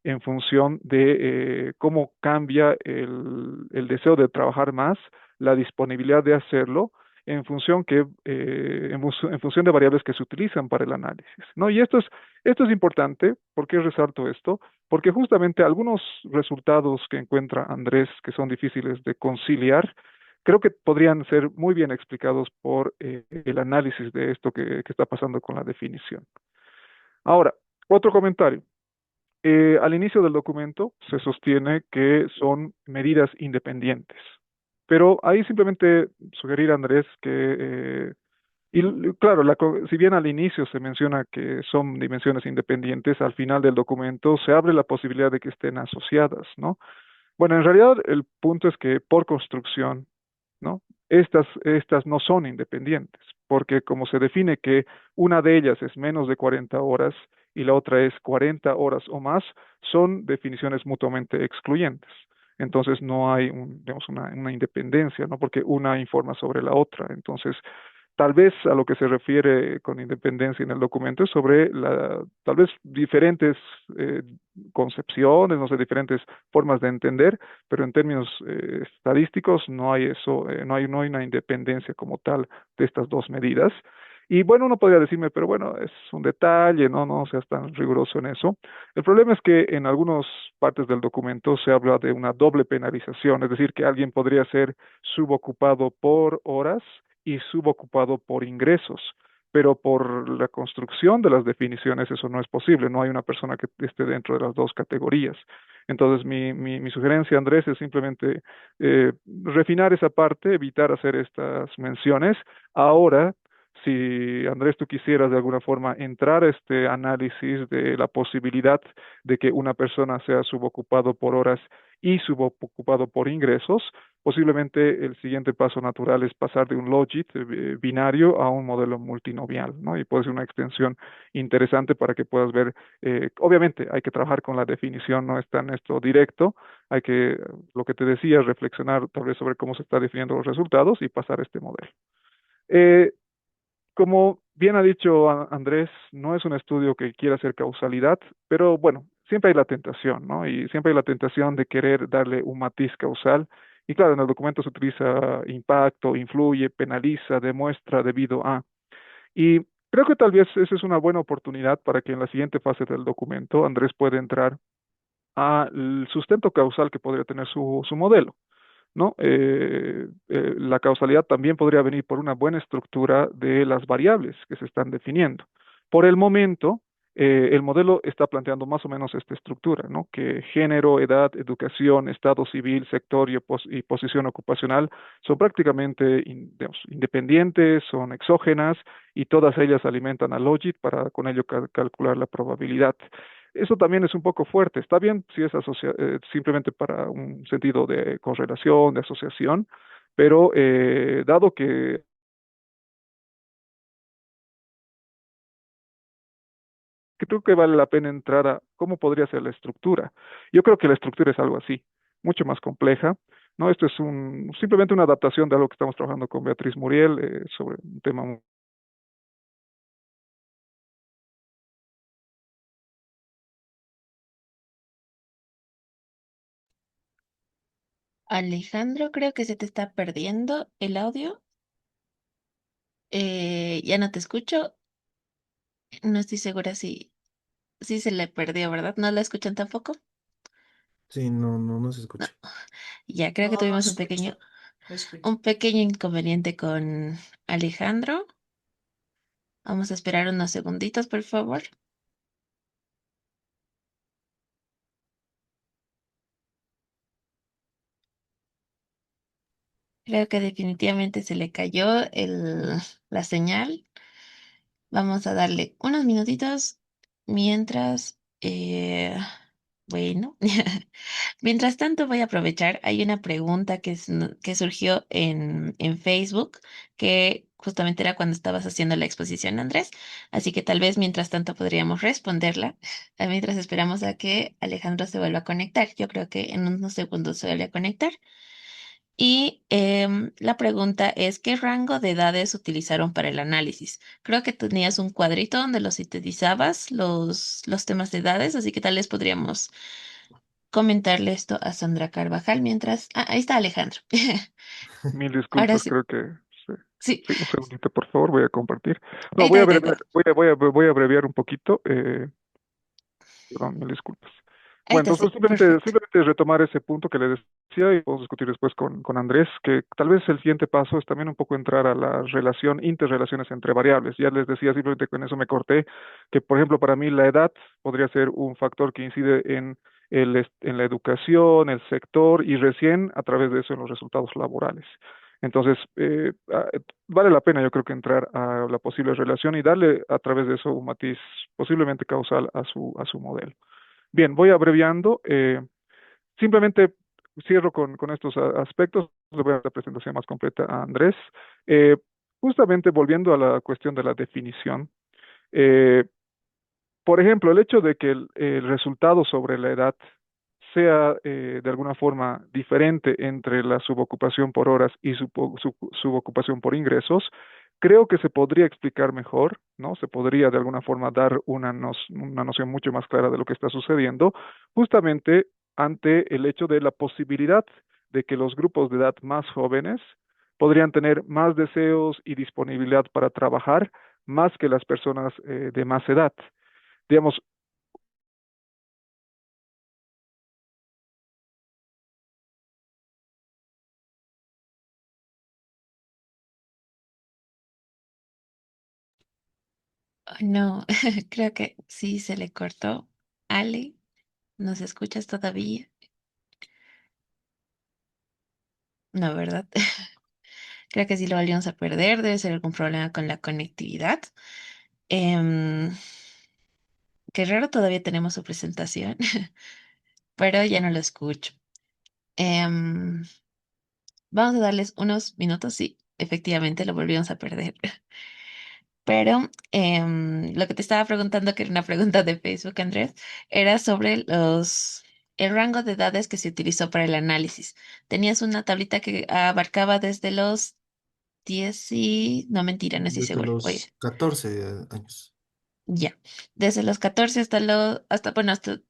en función de cómo cambia el deseo de trabajar más, la disponibilidad de hacerlo, en función de variables que se utilizan para el análisis, ¿no? Y esto es importante. ¿Por qué resalto esto? Porque justamente algunos resultados que encuentra Andrés, que son difíciles de conciliar, creo que podrían ser muy bien explicados por el análisis de esto que está pasando con la definición. Ahora, otro comentario. Al inicio del documento se sostiene que son medidas independientes, pero ahí simplemente sugerir, Andrés, que claro, si bien al inicio se menciona que son dimensiones independientes, al final del documento se abre la posibilidad de que estén asociadas, ¿no? Bueno, en realidad el punto es que por construcción, ¿no? Estas no son independientes, porque como se define que una de ellas es menos de 40 horas y la otra es 40 horas o más, son definiciones mutuamente excluyentes. Entonces no hay digamos, una independencia, ¿no? Porque una informa sobre la otra. Entonces, tal vez a lo que se refiere con independencia en el documento es sobre tal vez diferentes concepciones, no sé, diferentes formas de entender, pero en términos estadísticos no hay eso, no hay una independencia como tal de estas dos medidas. Y bueno, uno podría decirme, pero bueno, es un detalle, no seas tan riguroso en eso. El problema es que en algunas partes del documento se habla de una doble penalización, es decir, que alguien podría ser subocupado por horas y subocupado por ingresos. Pero por la construcción de las definiciones eso no es posible, no hay una persona que esté dentro de las dos categorías. Entonces mi sugerencia, Andrés, es simplemente refinar esa parte, evitar hacer estas menciones. Ahora, si Andrés, tú quisieras de alguna forma entrar a este análisis de la posibilidad de que una persona sea subocupado por horas y subocupado por ingresos, posiblemente el siguiente paso natural es pasar de un logit binario a un modelo multinomial, ¿no? Y puede ser una extensión interesante para que puedas ver, obviamente hay que trabajar con la definición, no es tan esto directo, hay que, lo que te decía, reflexionar tal vez sobre cómo se está definiendo los resultados y pasar a este modelo. Eh, Como bien ha dicho Andrés, no es un estudio que quiera hacer causalidad, pero bueno, siempre hay la tentación, ¿no? Y siempre hay la tentación de querer darle un matiz causal. Y claro, en el documento se utiliza impacto, influye, penaliza, demuestra debido a. Y creo que tal vez esa es una buena oportunidad para que en la siguiente fase del documento Andrés pueda entrar al sustento causal que podría tener su modelo. ¿No? La causalidad también podría venir por una buena estructura de las variables que se están definiendo. Por el momento, el modelo está planteando más o menos esta estructura, ¿no? Que género, edad, educación, estado civil, sector y posición ocupacional son prácticamente digamos, independientes, son exógenas y todas ellas alimentan a Logit para con ello calcular la probabilidad. Eso también es un poco fuerte. Está bien si es simplemente para un sentido de correlación, de asociación, pero dado que que creo que vale la pena entrar a cómo podría ser la estructura. Yo creo que la estructura es algo así, mucho más compleja, ¿no? Esto es simplemente una adaptación de algo que estamos trabajando con Beatriz Muriel sobre un tema. Alejandro, creo que se te está perdiendo el audio. Ya no te escucho. No estoy segura si se le perdió, ¿verdad? ¿No la escuchan tampoco? Sí, no, no, no se No. escucha. Ya, creo que No, no tuvimos escucho, no escucho. un pequeño inconveniente con Alejandro. Vamos a esperar unos segunditos, por favor. Creo que definitivamente se le cayó la señal. Vamos a darle unos minutitos mientras, bueno, mientras tanto voy a aprovechar. Hay una pregunta que surgió en Facebook, que justamente era cuando estabas haciendo la exposición, Andrés. Así que tal vez mientras tanto podríamos responderla, mientras esperamos a que Alejandro se vuelva a conectar. Yo creo que en unos segundos se vuelve a conectar. Y la pregunta es, ¿qué rango de edades utilizaron para el análisis? Creo que tenías un cuadrito donde los sintetizabas, los temas de edades, así que tal vez podríamos comentarle esto a Sandra Carvajal mientras... Ah, ahí está Alejandro. Mil Ahora disculpas, sí, creo que sí. sí, Sí, un segundito, por favor, voy a compartir. ahí No, está, ahí está, ahí está. voy a abreviar un poquito. Perdón, mil disculpas. Ahí Bueno, está, entonces sí, perfecto. simplemente retomar ese punto que le decía y podemos discutir después con Andrés, que tal vez el siguiente paso es también un poco entrar a la relación, interrelaciones entre variables. Ya les decía, simplemente con eso me corté, que por ejemplo para mí la edad podría ser un factor que incide en en la educación, el sector y recién a través de eso en los resultados laborales. Entonces, vale la pena yo creo que entrar a la posible relación y darle a través de eso un matiz posiblemente causal a a su modelo. Bien, voy abreviando. Simplemente cierro con estos aspectos. Le voy a dar la presentación más completa a Andrés. Eh, Justamente volviendo a la cuestión de la definición. eh, por ejemplo, el hecho de que el resultado sobre la edad sea de alguna forma diferente entre la subocupación por horas y subocupación por ingresos, creo que se podría explicar mejor, ¿no? Se podría de alguna forma dar una noción mucho más clara de lo que está sucediendo, justamente ante el hecho de la posibilidad de que los grupos de edad más jóvenes podrían tener más deseos y disponibilidad para trabajar más que las personas de más edad. Digamos, Oh, no, creo que sí se le cortó. Ale, ¿nos escuchas todavía? No, ¿verdad? Creo que sí lo volvimos a perder. Debe ser algún problema con la conectividad. Em, Qué raro, todavía tenemos su presentación, pero ya no lo escucho. Em, Vamos a darles unos minutos. Sí, efectivamente lo volvimos a perder. Pero lo que te estaba preguntando, que era una pregunta de Facebook, Andrés, era sobre el rango de edades que se utilizó para el análisis. Tenías una tablita que abarcaba desde los 10 y... No, mentira, no estoy Desde segura. Oye, los 14 años. ya. Desde los 14 hasta bueno, hasta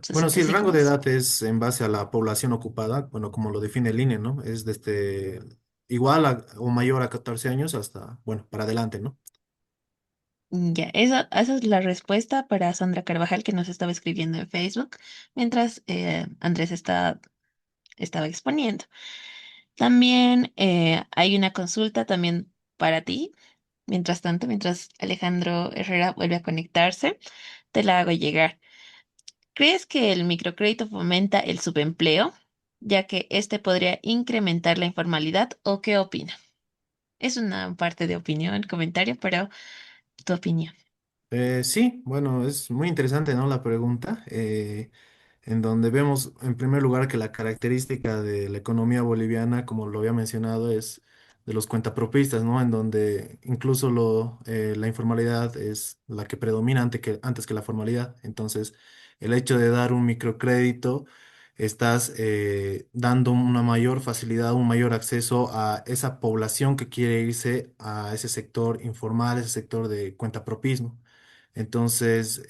Bueno, sí, el rango de 65. edad es en base a la población ocupada, bueno, como lo define el INE, ¿no? Es desde igual o mayor a 14 años hasta, bueno, para adelante, ¿no? Ya, esa es la respuesta para Sandra Carvajal que nos estaba escribiendo en Facebook mientras Andrés estaba exponiendo. También hay una consulta también para ti. Mientras tanto, mientras Alejandro Herrera vuelve a conectarse, te la hago llegar. ¿Crees que el microcrédito fomenta el subempleo, ya que este podría incrementar la informalidad o qué opina? Es una parte de opinión, el comentario, pero tu opinión. Sí, bueno, es muy interesante, ¿no? La pregunta, en donde vemos en primer lugar que la característica de la economía boliviana, como lo había mencionado, es de los cuentapropistas, ¿no? En donde incluso la informalidad es la que predomina antes que la formalidad. Entonces, el hecho de dar un microcrédito, estás dando una mayor facilidad, un mayor acceso a esa población que quiere irse a ese sector informal, ese sector de cuentapropismo. Entonces,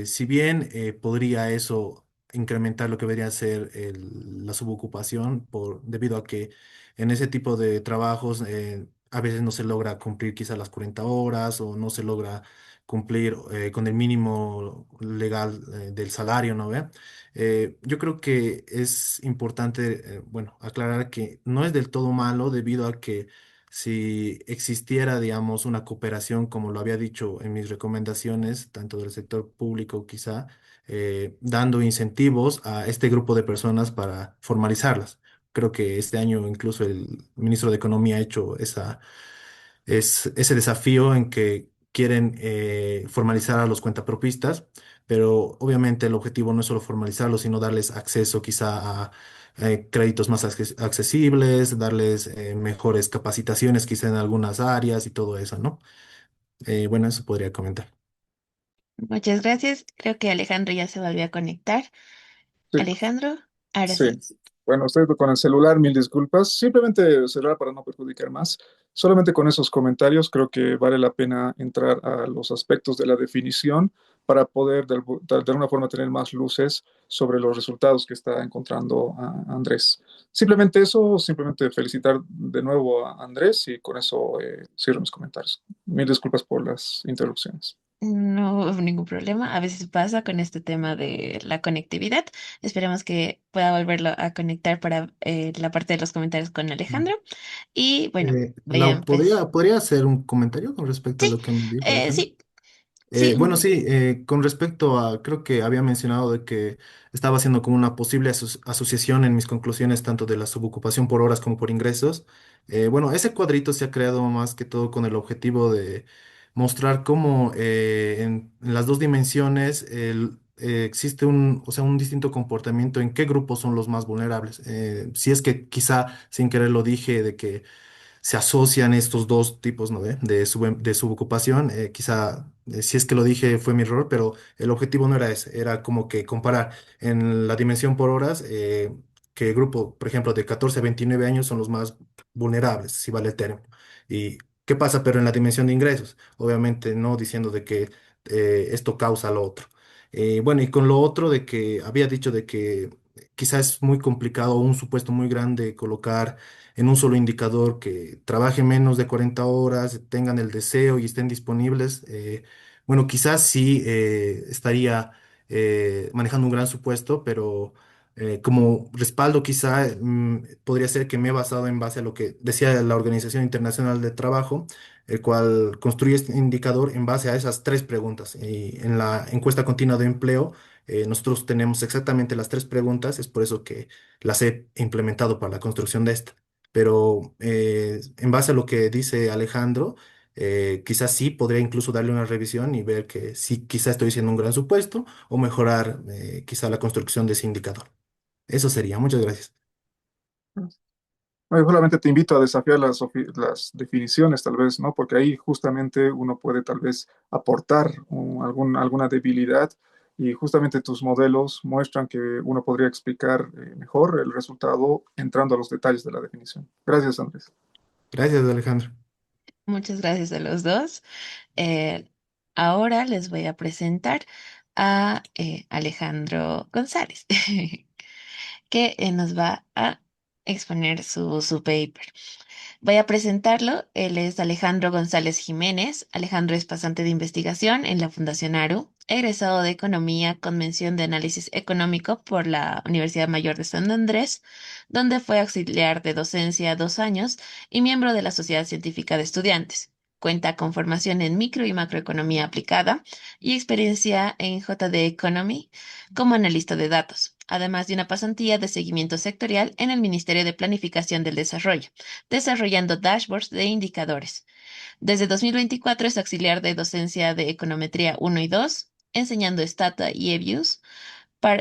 si bien podría eso incrementar lo que debería ser la subocupación, debido a que en ese tipo de trabajos a veces no se logra cumplir quizás las 40 horas o no se logra cumplir con el mínimo legal del salario, ¿no ve? Yo creo que es importante, bueno, aclarar que no es del todo malo debido a que si existiera, digamos, una cooperación, como lo había dicho en mis recomendaciones, tanto del sector público quizá, dando incentivos a este grupo de personas para formalizarlas. Creo que este año incluso el ministro de Economía ha hecho ese desafío en que quieren formalizar a los cuentapropistas, pero obviamente el objetivo no es solo formalizarlos, sino darles acceso quizá a créditos más accesibles, darles mejores capacitaciones quizá en algunas áreas y todo eso, ¿no? Bueno, eso podría comentar. Muchas gracias. Creo que Alejandro ya se volvió a conectar. Sí, Alejandro, ahora sí. sí. Bueno, estoy con el celular, mil disculpas. Simplemente el celular para no perjudicar más. Solamente con esos comentarios creo que vale la pena entrar a los aspectos de la definición para poder de alguna forma tener más luces sobre los resultados que está encontrando Andrés. Simplemente eso, simplemente felicitar de nuevo a Andrés y con eso cierro mis comentarios. Mil disculpas por las interrupciones. No hubo ningún problema. A veces pasa con este tema de la conectividad. Esperemos que pueda volverlo a conectar para la parte de los comentarios con Alejandro. Y bueno, voy a Lau, empezar. ¿podría hacer un comentario con respecto a Sí, lo que me dijo Alejandro? sí, sí. Bueno, sí, con respecto a, creo que había mencionado de que estaba haciendo como una posible asociación en mis conclusiones, tanto de la subocupación por horas como por ingresos. Bueno, ese cuadrito se ha creado más que todo con el objetivo de mostrar cómo en las dos dimensiones existe o sea, un distinto comportamiento en qué grupos son los más vulnerables. Si es que quizá sin querer lo dije de que se asocian estos dos tipos, ¿no? de subocupación. Quizá, si es que lo dije, fue mi error, pero el objetivo no era ese, era como que comparar en la dimensión por horas, que el grupo, por ejemplo, de 14 a 29 años son los más vulnerables, si vale el término. ¿Y qué pasa, pero en la dimensión de ingresos? Obviamente no diciendo de que esto causa lo otro. Bueno, y con lo otro de que había dicho de que quizás es muy complicado, un supuesto muy grande colocar en un solo indicador que trabajen menos de 40 horas, tengan el deseo y estén disponibles. Bueno, quizás sí estaría manejando un gran supuesto, pero como respaldo quizá podría ser que me he basado en base a lo que decía la Organización Internacional del Trabajo, el cual construye este indicador en base a esas tres preguntas. Y en la encuesta continua de empleo, nosotros tenemos exactamente las tres preguntas, es por eso que las he implementado para la construcción de esta. Pero en base a lo que dice Alejandro, quizás sí podría incluso darle una revisión y ver que sí, quizás estoy diciendo un gran supuesto o mejorar quizá la construcción de ese indicador. Eso sería. Muchas gracias. No, yo solamente te invito a desafiar las definiciones, tal vez, ¿no? Porque ahí justamente uno puede tal vez aportar alguna debilidad y justamente tus modelos muestran que uno podría explicar mejor el resultado entrando a los detalles de la definición. Gracias, Andrés. Gracias, Alejandro. Muchas gracias a los dos. Eh, Ahora les voy a presentar a Alejandro González, que nos va a exponer su paper. Voy a presentarlo. Él es Alejandro González Jiménez. Alejandro es pasante de investigación en la Fundación ARU, egresado de Economía con mención de Análisis Económico por la Universidad Mayor de San Andrés, donde fue auxiliar de docencia 2 años y miembro de la Sociedad Científica de Estudiantes. Cuenta con formación en micro y macroeconomía aplicada y experiencia en JD Economy como analista de datos, además de una pasantía de seguimiento sectorial en el Ministerio de Planificación del Desarrollo desarrollando dashboards de indicadores. Desde 2024 es auxiliar de docencia de Econometría 1 y 2, enseñando Stata y EBUS,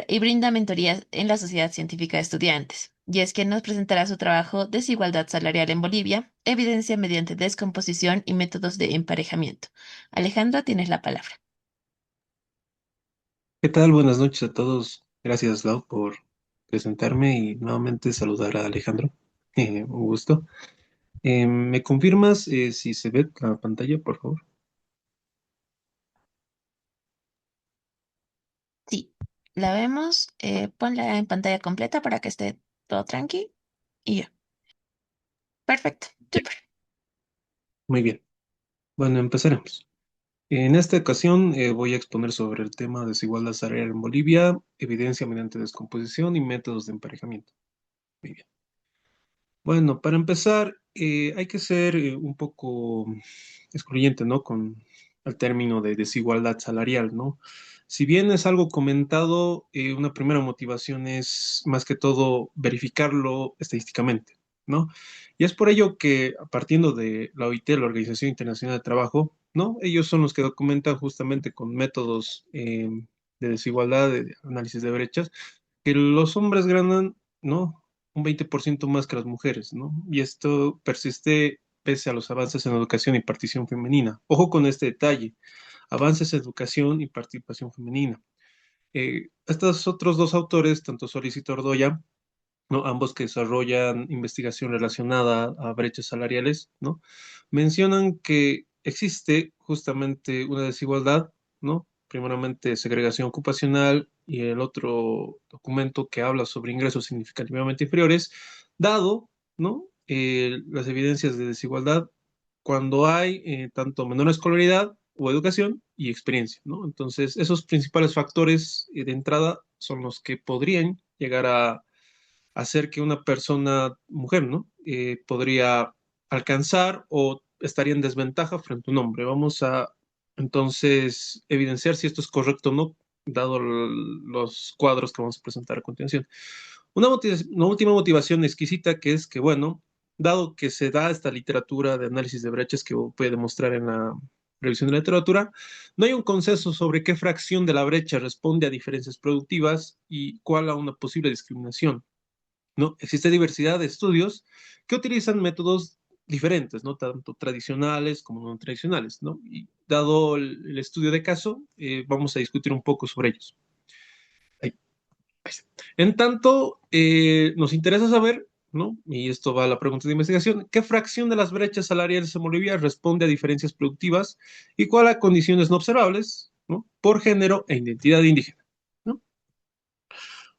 y brinda mentorías en la Sociedad Científica de Estudiantes. y es que nos presentará su trabajo Desigualdad salarial en Bolivia, evidencia mediante descomposición y métodos de emparejamiento. Alejandra, tienes la palabra. ¿Qué tal? Buenas noches a todos. Gracias, Lau, por presentarme y nuevamente saludar a Alejandro. Un gusto. ¿Me confirmas si se ve la pantalla, por favor? Sí, la vemos. Ponla en pantalla completa para que esté todo tranqui. Y ya. Perfecto. Ya. Súper. Muy bien. Bueno, empezaremos. En esta ocasión voy a exponer sobre el tema desigualdad salarial en Bolivia, evidencia mediante descomposición y métodos de emparejamiento. Muy bien. Bueno, para empezar, hay que ser un poco excluyente, ¿no? Con el término de desigualdad salarial, ¿no? Si bien es algo comentado, una primera motivación es más que todo verificarlo estadísticamente, ¿no? Y es por ello que, partiendo de la OIT, la Organización Internacional de Trabajo, ¿no? Ellos son los que documentan justamente con métodos de desigualdad, de análisis de brechas, que los hombres ganan, ¿no? Un 20% más que las mujeres, ¿no? Y esto persiste pese a los avances en educación y participación femenina. Ojo con este detalle, avances en educación y participación femenina. Estos otros dos autores, tanto Solís y Tordoya, ¿no? Ambos que desarrollan investigación relacionada a brechas salariales, ¿no? Mencionan que existe justamente una desigualdad, ¿no? Primeramente segregación ocupacional y el otro documento que habla sobre ingresos significativamente inferiores, dado, ¿no? Las evidencias de desigualdad cuando hay tanto menor escolaridad o educación y experiencia, ¿no? Entonces, esos principales factores de entrada son los que podrían llegar a hacer que una persona, mujer, ¿no? Podría alcanzar o estaría en desventaja frente a un hombre. Vamos a entonces evidenciar si esto es correcto o no, dado los cuadros que vamos a presentar a continuación. Una última motivación exquisita que es que, bueno, dado que se da esta literatura de análisis de brechas que puede demostrar en la revisión de la literatura, no hay un consenso sobre qué fracción de la brecha responde a diferencias productivas y cuál a una posible discriminación. ¿No? Existe diversidad de estudios que utilizan métodos diferentes, ¿no? Tanto tradicionales como no tradicionales, ¿no? Y dado el estudio de caso, vamos a discutir un poco sobre ellos. Ahí, ahí está. En tanto, nos interesa saber, ¿no? Y esto va a la pregunta de investigación, ¿qué fracción de las brechas salariales en Bolivia responde a diferencias productivas y cuál a condiciones no observables, ¿no? Por género e identidad indígena, ¿no?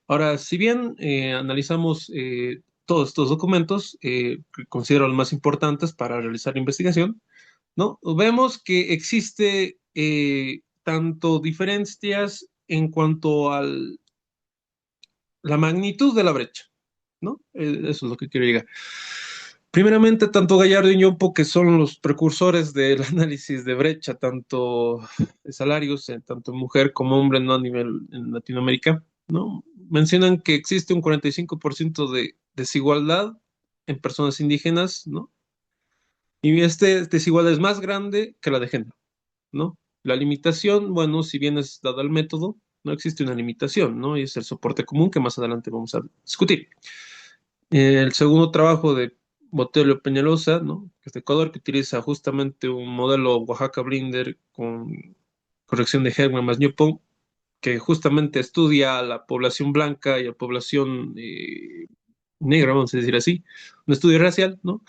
Ahora, si bien analizamos todos estos documentos, que considero los más importantes para realizar la investigación, ¿no? Vemos que existe tanto diferencias en cuanto a la magnitud de la brecha, ¿no? Eso es lo que quiero llegar. Primeramente, tanto Gallardo y Ñompo, que son los precursores del análisis de brecha, tanto de salarios, tanto mujer como hombre, no a nivel en Latinoamérica, ¿no? Mencionan que existe un 45% de desigualdad en personas indígenas, ¿no? Y esta desigualdad es más grande que la de género, ¿no? La limitación, bueno, si bien es dada el método, no existe una limitación, ¿no? Y es el soporte común que más adelante vamos a discutir. El segundo trabajo de Botelho Peñalosa, ¿no? Que es de Ecuador, que utiliza justamente un modelo Oaxaca Blinder con corrección de Herman más Newpont, que justamente estudia a la población blanca y a la población negra, vamos a decir así, un estudio racial, ¿no?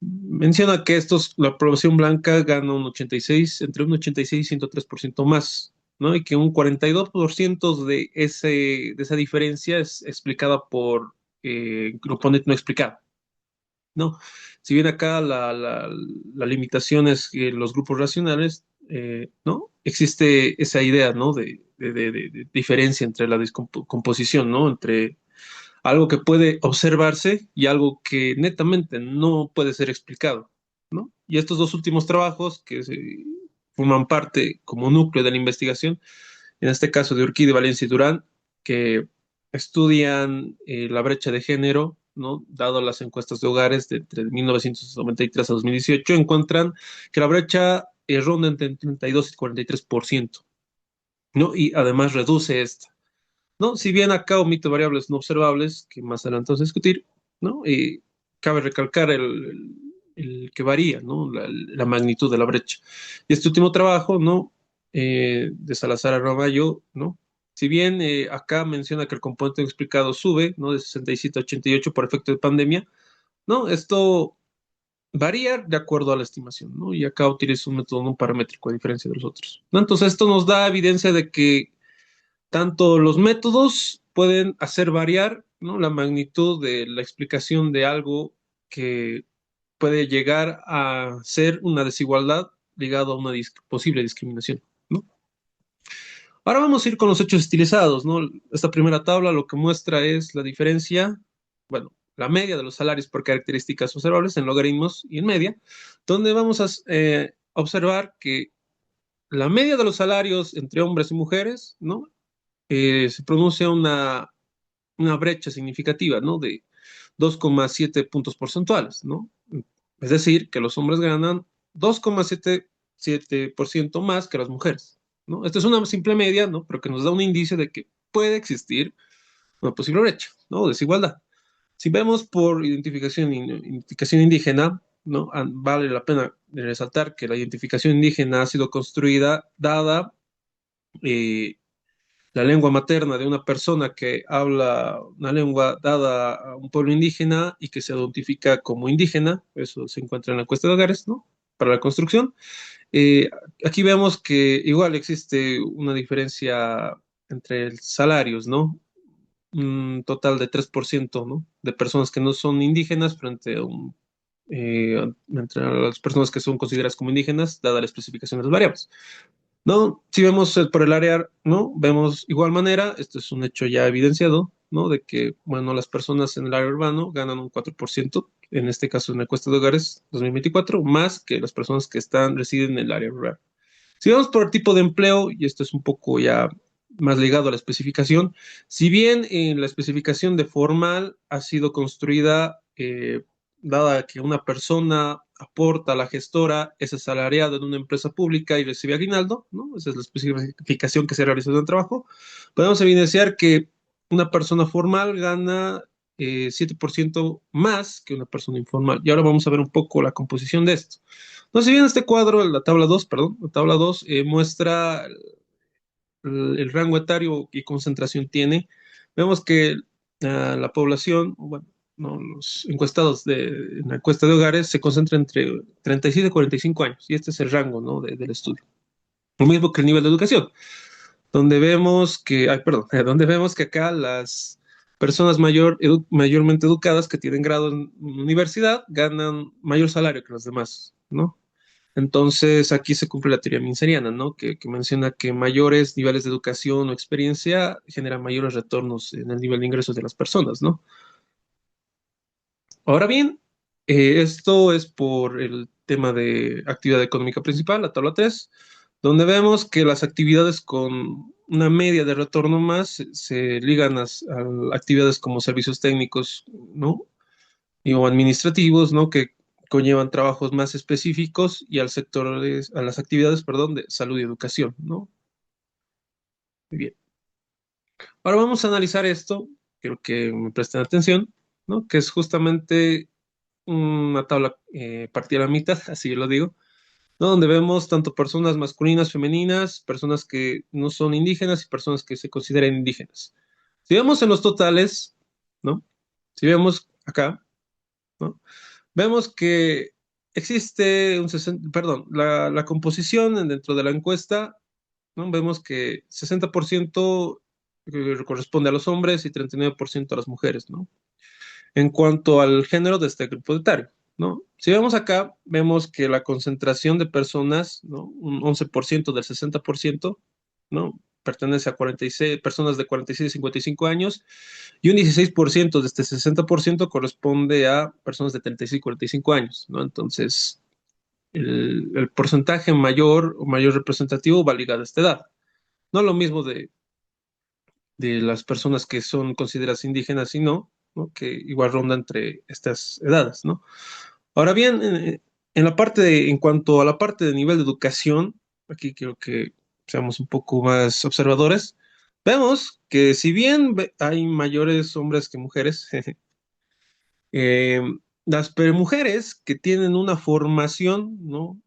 Menciona que la población blanca gana entre un 86 y 103% más, ¿no? Y que un 42% de esa diferencia es explicada por componente no explicado, ¿no? Si bien acá la limitación es que los grupos racionales, ¿no? Existe esa idea, ¿no? De diferencia entre la descomposición, ¿no? Entre algo que puede observarse y algo que netamente no puede ser explicado, ¿no? Y estos dos últimos trabajos que forman parte como núcleo de la investigación, en este caso de Urquide, Valencia y Durán, que estudian la brecha de género, ¿no? Dado las encuestas de hogares de entre 1993 a 2018, encuentran que la brecha ronda entre el 32 y 43%, ¿no? Y además reduce esta. ¿no? Si bien acá omite variables no observables, que más adelante vamos a discutir, ¿no? Y cabe recalcar el que varía, ¿no? La magnitud de la brecha. Y este último trabajo, ¿no? De Salazar Arroyo, ¿no? Si bien acá menciona que el componente explicado sube, ¿no? De 67 a 88 por efecto de pandemia, ¿no? Esto varía de acuerdo a la estimación, ¿no? Y acá utiliza un método no paramétrico a diferencia de los otros, ¿no? Entonces esto nos da evidencia de que tanto los métodos pueden hacer variar, ¿no? La magnitud de la explicación de algo que puede llegar a ser una desigualdad ligado a una posible discriminación, ¿no? Ahora vamos a ir con los hechos estilizados, ¿no? Esta primera tabla lo que muestra es la diferencia, bueno, la media de los salarios por características observables en logaritmos y en media, donde vamos a observar que la media de los salarios entre hombres y mujeres, ¿no? Se pronuncia una brecha significativa, ¿no? De 2,7 puntos porcentuales, ¿no? Es decir, que los hombres ganan 2,77% más que las mujeres, ¿no? Esta es una simple media, ¿no? Pero que nos da un indicio de que puede existir una posible brecha, ¿no? Desigualdad. Si vemos por identificación indígena, ¿no? Vale la pena resaltar que la identificación indígena ha sido construida dada eh, la lengua materna de una persona que habla una lengua dada a un pueblo indígena y que se identifica como indígena, eso se encuentra en la encuesta de hogares, ¿no? Para la construcción. Eh, Aquí vemos que igual existe una diferencia entre salarios, ¿no? Un total de 3%, ¿no? De personas que no son indígenas frente a entre las personas que son consideradas como indígenas, dada la especificación de las variables. ¿No? Si vemos por el área, ¿no? Vemos igual manera, esto es un hecho ya evidenciado, ¿no? De que, bueno, las personas en el área urbano ganan un 4%, en este caso en la encuesta de hogares 2024, más que las personas que residen en el área rural. Si vemos por el tipo de empleo, y esto es un poco ya más ligado a la especificación, si bien en la especificación de formal ha sido construida, dada que una persona aporta a la gestora, es asalariado en una empresa pública y recibe aguinaldo, ¿no? Esa es la especificación que se realizó en el trabajo. Podemos evidenciar que una persona formal gana 7% más que una persona informal. Y ahora vamos a ver un poco la composición de esto. No, si bien este cuadro, la tabla 2, perdón, la tabla 2 muestra el rango etario y concentración tiene, vemos que la población, bueno, no, los encuestados en la encuesta de hogares se concentra entre 37 y 45 años, y este es el rango, ¿no? Del estudio. Lo mismo que el nivel de educación, donde vemos que, ay, perdón, donde vemos que acá las personas mayormente educadas que tienen grado en universidad ganan mayor salario que los demás, ¿no? Entonces, aquí se cumple la teoría minseriana, ¿no? Que menciona que mayores niveles de educación o experiencia generan mayores retornos en el nivel de ingresos de las personas, ¿no? Ahora bien, esto es por el tema de actividad económica principal, la tabla 3, donde vemos que las actividades con una media de retorno más se ligan a actividades como servicios técnicos, ¿no? O administrativos, ¿no? Que conllevan trabajos más específicos y al sector, a las actividades, perdón, de salud y educación, ¿no? Muy bien. Ahora vamos a analizar esto, quiero que me presten atención, ¿no? Que es justamente una tabla partida a la mitad, así yo lo digo, ¿no? Donde vemos tanto personas masculinas, femeninas, personas que no son indígenas y personas que se consideran indígenas. Si vemos en los totales, ¿no? Si vemos acá, ¿no? Vemos que existe un 60, perdón, la composición dentro de la encuesta, ¿no? Vemos que 60% corresponde a los hombres y 39% a las mujeres, ¿no? En cuanto al género de este grupo etario, ¿no? Si vemos acá, vemos que la concentración de personas, ¿no? Un 11% del 60%, ¿no? Pertenece a 46, personas de 46 a 55 años y un 16% de este 60% corresponde a personas de 36 y 45 años, ¿no? Entonces, el porcentaje mayor o mayor representativo va ligado a esta edad. No lo mismo de las personas que son consideradas indígenas y no, ¿no? Que igual ronda entre estas edades, ¿no? Ahora bien, en la parte en cuanto a la parte de nivel de educación, aquí quiero que seamos un poco más observadores, Vemos que si bien hay mayores hombres que mujeres, eh, las mujeres que tienen una formación, ¿no?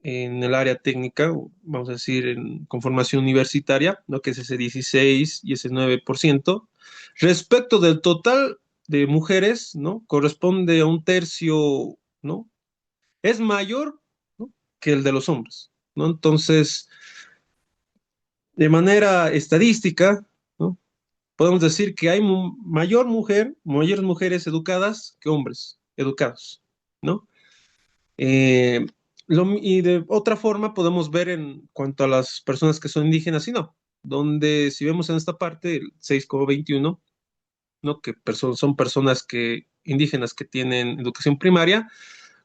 En el área técnica, o vamos a decir, con formación universitaria, ¿no? Que es ese 16 y ese 9%, respecto del total de mujeres, ¿no? Corresponde a un tercio, ¿no? Es mayor, ¿no? Que el de los hombres, ¿no? Entonces, de manera estadística, ¿no? Podemos decir que hay mayores mujeres educadas que hombres educados, ¿no? Eh, y de otra forma podemos ver en cuanto a las personas que son indígenas y no, donde si vemos en esta parte, el 6,21, ¿no? Que son personas indígenas que tienen educación primaria,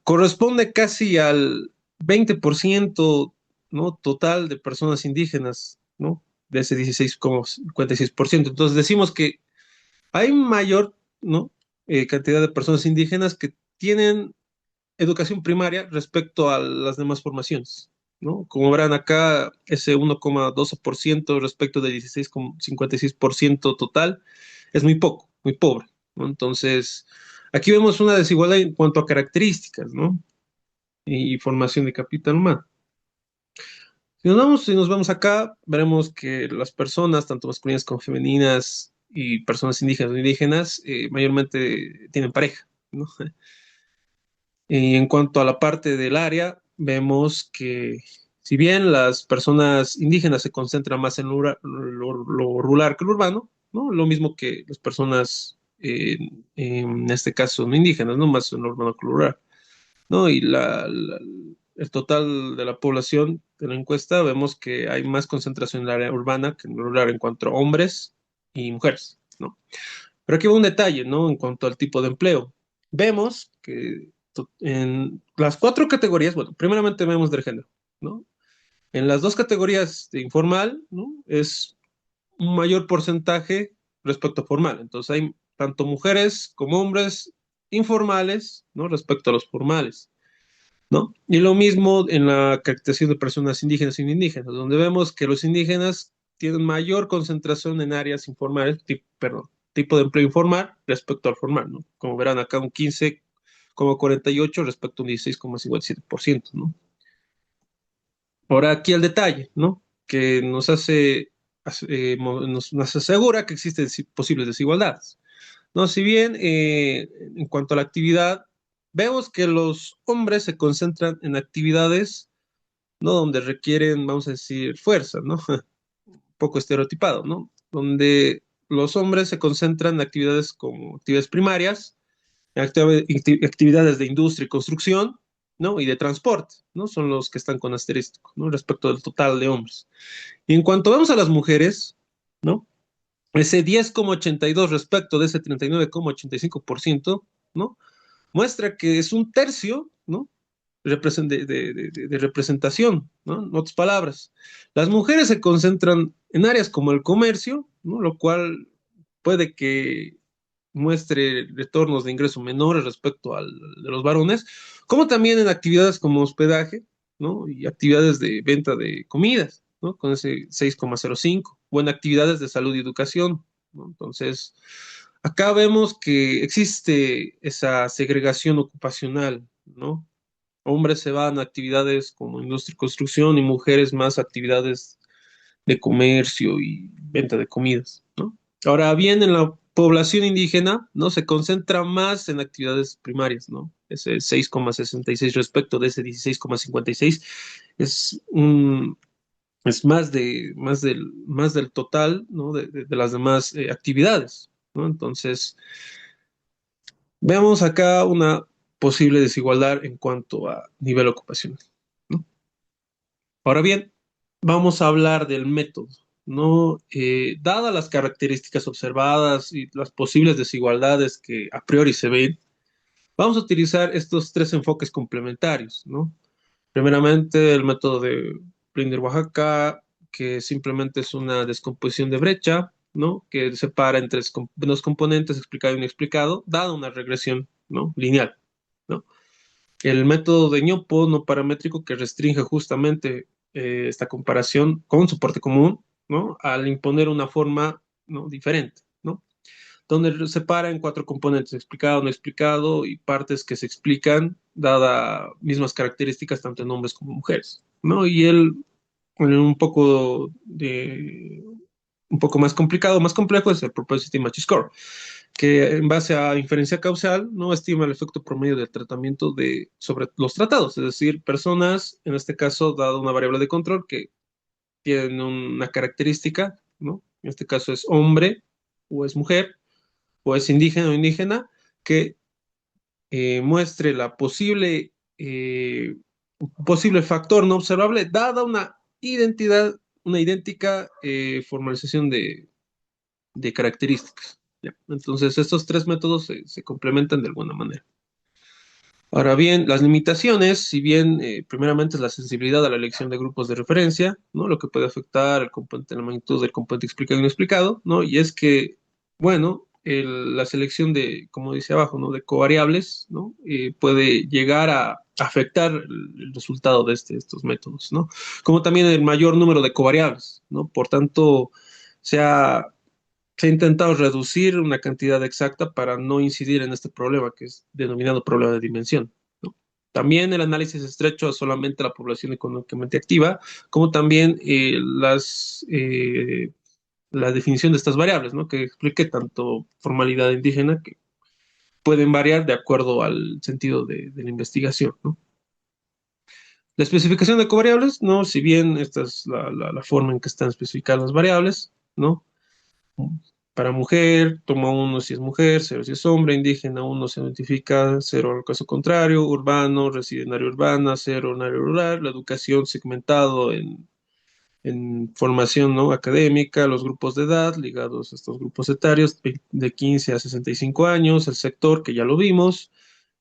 corresponde casi al 20%, ¿no? Total de personas indígenas, ¿no? De ese 16,56%. Entonces decimos que hay mayor, ¿no? Cantidad de personas indígenas que tienen educación primaria respecto a las demás formaciones, ¿no? Como verán acá, ese 1,12% respecto del 16,56% total es muy poco, muy pobre, ¿no? Entonces, aquí vemos una desigualdad en cuanto a características, ¿no? Y formación de capital humano. Si nos vamos acá, veremos que las personas, tanto masculinas como femeninas y personas indígenas o indígenas, mayormente tienen pareja, ¿no? Y en cuanto a la parte del área, vemos que si bien las personas indígenas se concentran más en lo rural que lo urbano, ¿no? Lo mismo que las personas, en este caso, no indígenas, ¿no? Más en lo urbano que lo rural, ¿no? Y el total de la población de la encuesta, vemos que hay más concentración en el área urbana que en el rural en cuanto a hombres y mujeres, ¿no? Pero aquí va un detalle, ¿no? En cuanto al tipo de empleo. Vemos que en las cuatro categorías, bueno, primeramente vemos del género, ¿no? En las dos categorías de informal, ¿no? Es un mayor porcentaje respecto a formal. Entonces hay tanto mujeres como hombres informales, ¿no? Respecto a los formales, ¿no? Y lo mismo en la caracterización de personas indígenas y no indígenas, donde vemos que los indígenas tienen mayor concentración en áreas informales, perdón, tipo de empleo informal respecto al formal, ¿no? Como verán acá un 15,48 respecto a un 16,57%, ¿no? Ahora aquí el detalle, ¿no? Que nos asegura que existen posibles desigualdades, ¿no? Si bien en cuanto a la actividad, vemos que los hombres se concentran en actividades, ¿no? Donde requieren, vamos a decir, fuerza, ¿no? Un poco estereotipado, ¿no? Donde los hombres se concentran en actividades como actividades primarias, actividades de industria y construcción, ¿no? Y de transporte, ¿no? Son los que están con asterisco, ¿no? Respecto del total de hombres. Y en cuanto vamos a las mujeres, ¿no? Ese 10,82 respecto de ese 39,85%, ¿no? Muestra que es un tercio, ¿no? De representación, ¿no? En otras palabras, las mujeres se concentran en áreas como el comercio, ¿no? Lo cual puede que muestre retornos de ingreso menores respecto al de los varones, como también en actividades como hospedaje, ¿no? Y actividades de venta de comidas, ¿no? Con ese 6,05, o en actividades de salud y educación, ¿no? Entonces, acá vemos que existe esa segregación ocupacional, ¿no? Hombres se van a actividades como industria y construcción y mujeres más a actividades de comercio y venta de comidas, ¿no? Ahora bien, en la población indígena, ¿no? Se concentra más en actividades primarias, ¿no? Ese 6,66 respecto de ese 16,56 es es más del total, ¿no? De las demás actividades, ¿no? Entonces, veamos acá una posible desigualdad en cuanto a nivel ocupacional, ¿no? Ahora bien, vamos a hablar del método, ¿no? Dadas las características observadas y las posibles desigualdades que a priori se ven, vamos a utilizar estos tres enfoques complementarios, ¿no? Primeramente, el método de Blinder-Oaxaca, que simplemente es una descomposición de brecha, ¿no? Que separa entre los componentes explicado y inexplicado, dada una regresión, ¿no? Lineal, ¿no? El método de Ñopo no paramétrico que restringe justamente esta comparación con soporte común, ¿no? Al imponer una forma, ¿no? diferente, ¿no? Donde separa en cuatro componentes, explicado, no explicado y partes que se explican, dada mismas características tanto en hombres como mujeres, ¿no? Y él, en un poco más complicado, más complejo es el Propensity Match Score, que en base a inferencia causal no estima el efecto promedio del tratamiento sobre los tratados, es decir, personas, en este caso, dado una variable de control que tienen una característica, ¿no? En este caso es hombre o es mujer o es indígena o indígena, que muestre la posible factor no observable dada una idéntica formalización de características. ¿Ya? Entonces, estos tres métodos se complementan de alguna manera. Ahora bien, las limitaciones, si bien primeramente es la sensibilidad a la elección de grupos de referencia, ¿no? Lo que puede afectar el componente, la magnitud del componente explicado y no explicado, ¿no? Y es que, bueno, la selección de, como dice abajo, ¿no? De covariables, ¿no? Puede llegar a afectar el resultado de estos métodos, ¿no? Como también el mayor número de covariables, ¿no? Por tanto, se ha se ha intentado reducir una cantidad exacta para no incidir en este problema, que es denominado problema de dimensión, ¿no? También el análisis estrecho a solamente la población económicamente activa, como también la definición de estas variables, ¿no? Que explique tanto formalidad indígena que pueden variar de acuerdo al sentido de la investigación, ¿no? La especificación de covariables, ¿no? Si bien esta es la forma en que están especificadas las variables, ¿no? Para mujer, toma uno si es mujer, cero si es hombre, indígena, uno se identifica, cero al caso contrario, urbano, reside en área urbana, cero en área rural, la educación segmentado en formación, ¿no? académica, los grupos de edad ligados a estos grupos etarios de 15 a 65 años, el sector que ya lo vimos,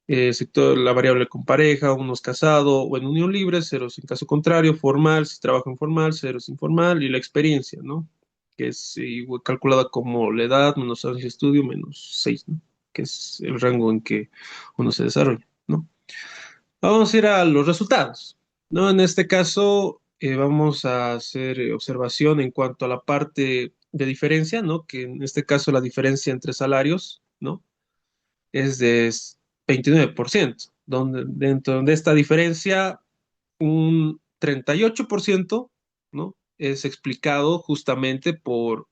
sector, la variable con pareja, uno es casado o en unión libre, cero en caso contrario, formal, si trabaja informal, cero es informal, y la experiencia, ¿no? Que es calculada como la edad menos años de estudio menos 6, ¿no? Que es el rango en que uno se desarrolla, ¿no? Vamos a ir a los resultados, ¿no? En este caso, vamos a hacer observación en cuanto a la parte de diferencia, ¿no? Que en este caso la diferencia entre salarios, ¿no? Es de 29%, donde dentro de esta diferencia un 38%, ¿no? Es explicado justamente por